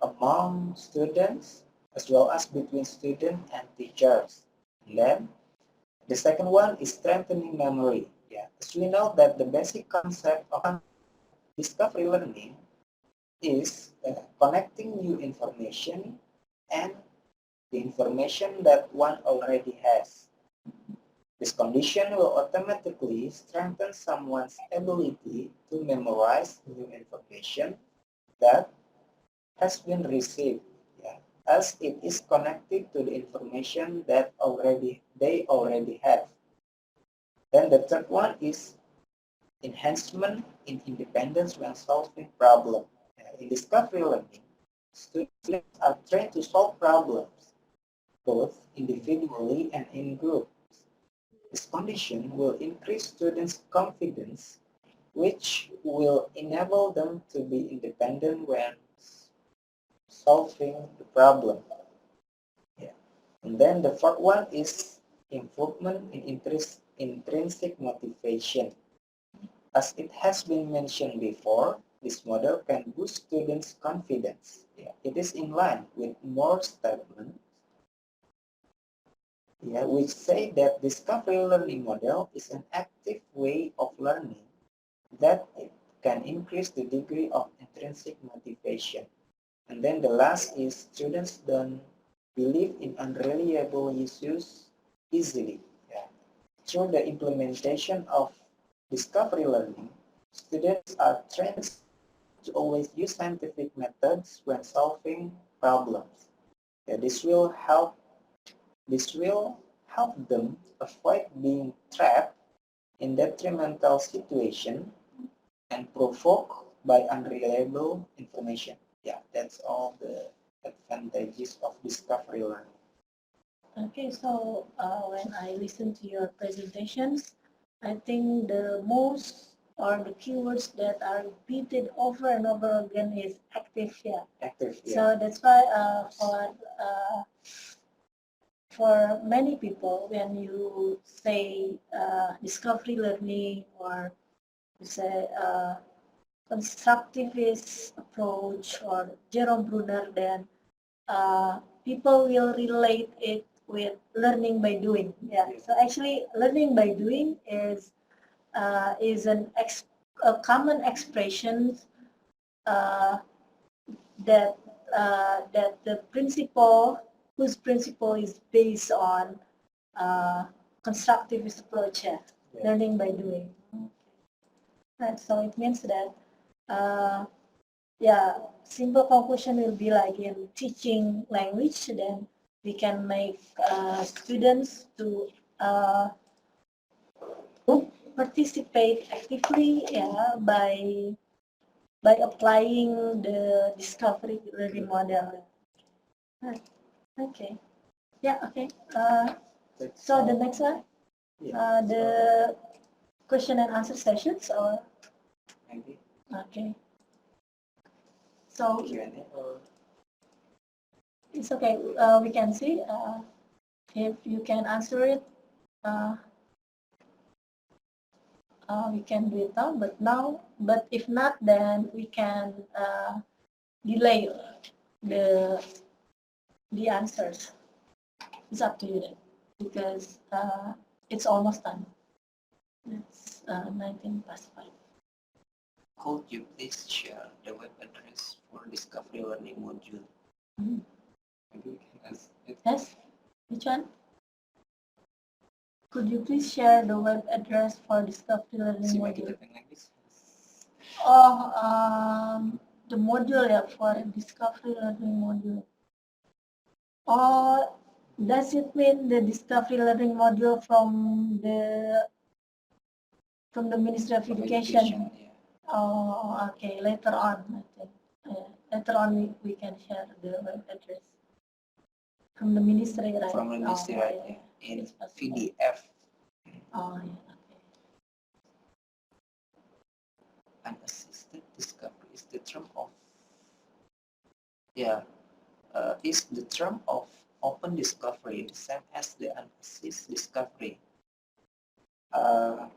among students as well as between students and teachers. And then the second one is strengthening memory. Yeah. As we know that the basic concept of discovery learning is connecting new information and the information that one already has. This condition will automatically strengthen someone's ability to memorize new information that has been received, yeah, as it is connected to the information that they already have. Then the third one is enhancement in independence when solving problems. In discovery learning, students are trained to solve problems, both individually and in groups. This condition will increase students' confidence, which will enable them to be independent when solving the problem. Yeah. And then the fourth one is improvement in intrinsic motivation. As it has been mentioned before, this model can boost students' confidence. Yeah. It is in line with Moore's statement, which say that discovery learning model is an active way of learning that it can increase the degree of intrinsic motivation. And then the last is students don't believe in unreliable issues easily. Yeah. Through the implementation of discovery learning, students are trained to always use scientific methods when solving problems. Yeah, this will help them avoid being trapped in detrimental situation and provoked by unreliable information. Yeah, that's all the advantages of discovery learning. Okay, so when I listen to your presentations, I think the most or the keywords that are repeated over and over again is active, yeah. Active, yeah. So that's why for many people, when you say discovery learning or you say constructivist approach or Jerome Bruner, then people will relate it with learning by doing. Yeah. So actually, learning by doing is a common expression that that the principle whose principle is based on constructivist approach, yeah. Learning by doing. Right. So it means that yeah, simple conclusion will be like in teaching language, then we can make students to participate actively, yeah, by applying the discovery learning model. Right. Okay. Yeah. Okay. So the next one, the question and answer sessions, or Maybe okay. So Q&A or it's okay. We can see if you can answer it. We can do it now. But if not, then we can delay the answers. It's up to you then, because it's almost done. It's 19 past 5. could you please share the web address for discovery learning module? Mhm. Maybe we can ask it. Yes? Which one? Could you please share the web address for discovery learning See, make it module? open like this. Oh, the module, yeah, for discovery learning module. Or does it mean the discovery learning module from the Ministry of Education? Yeah. Oh, okay. Later on, I think. Later on, we can share the web address from the ministry, right? From the ministry, right? Yeah. In It's possible. PDF. Oh, yeah. Okay. Unassisted discovery is the term of is the term of open discovery the same as the unassisted discovery?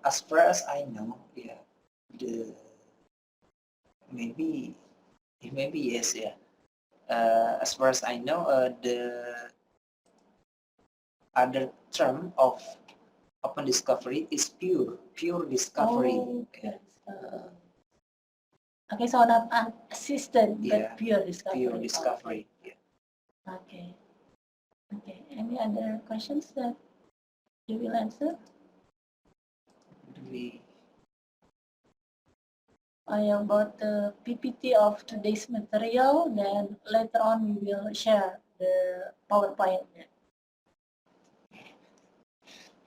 As far as I know, yeah, the maybe yes, yeah. As far as I know, the other term of open discovery is pure discovery. Oh, okay. Okay, so not unassisted, Yeah, but pure discovery. pure discovery. Yeah. Okay. Okay. Any other questions that you will answer? Do we About the PPT of today's material, then later on we will share the PowerPoint.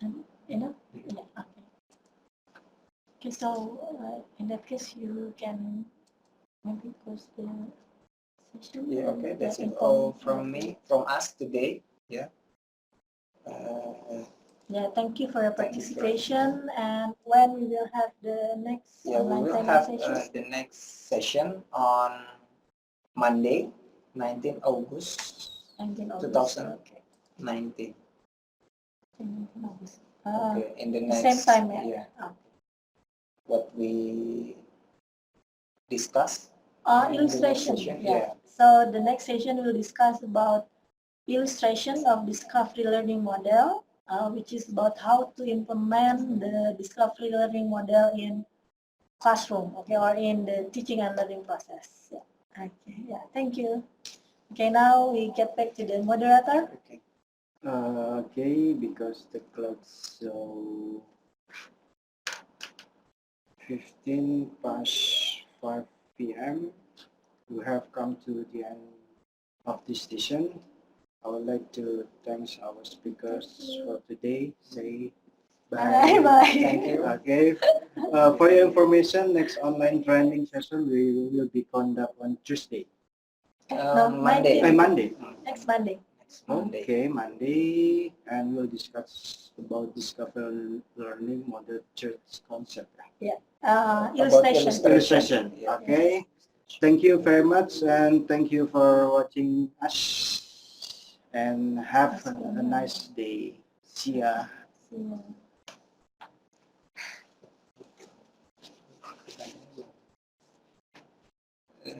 And, yeah, okay. Okay, so in that case, you can maybe close the session. Yeah, and okay, that's it inform all from me, from us today. Yeah. Yeah, thank you for your Thank you. participation. And when we will have the next Yeah, we online will training have session? the next session on Monday, 19 August 19 August. 2019. Okay. 19 August. Okay, in the The next, same time, yeah. yeah, Oh. what we discuss. in the next Illustration. session, Yeah. So the next session will discuss about illustration of discovery learning model, which is about how to implement the discovery learning model in classroom, okay, or in the teaching and learning process. Yeah. Okay. Yeah. Thank you. Okay. Now we get back to the moderator. Okay. Okay, because the clock so 15 past 5 p.m. We have come to the end of this session. I would like to thank our speakers for today. Say Bye. bye. Bye. Thank you. Okay. For your information, next online training session we will be conduct on Tuesday. No, Monday. 19. Monday. Next Monday. Next Monday. Okay, Monday, and we'll discuss about discover learning model church concept. About Illustration. Illustration. Yeah. Okay. Thank you very much, and thank you for watching us. And have a nice day. See ya. See you. Uh,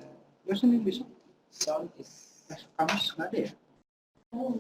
Gusto niyo besok? sound is Kamis nggak ada ya? Oh.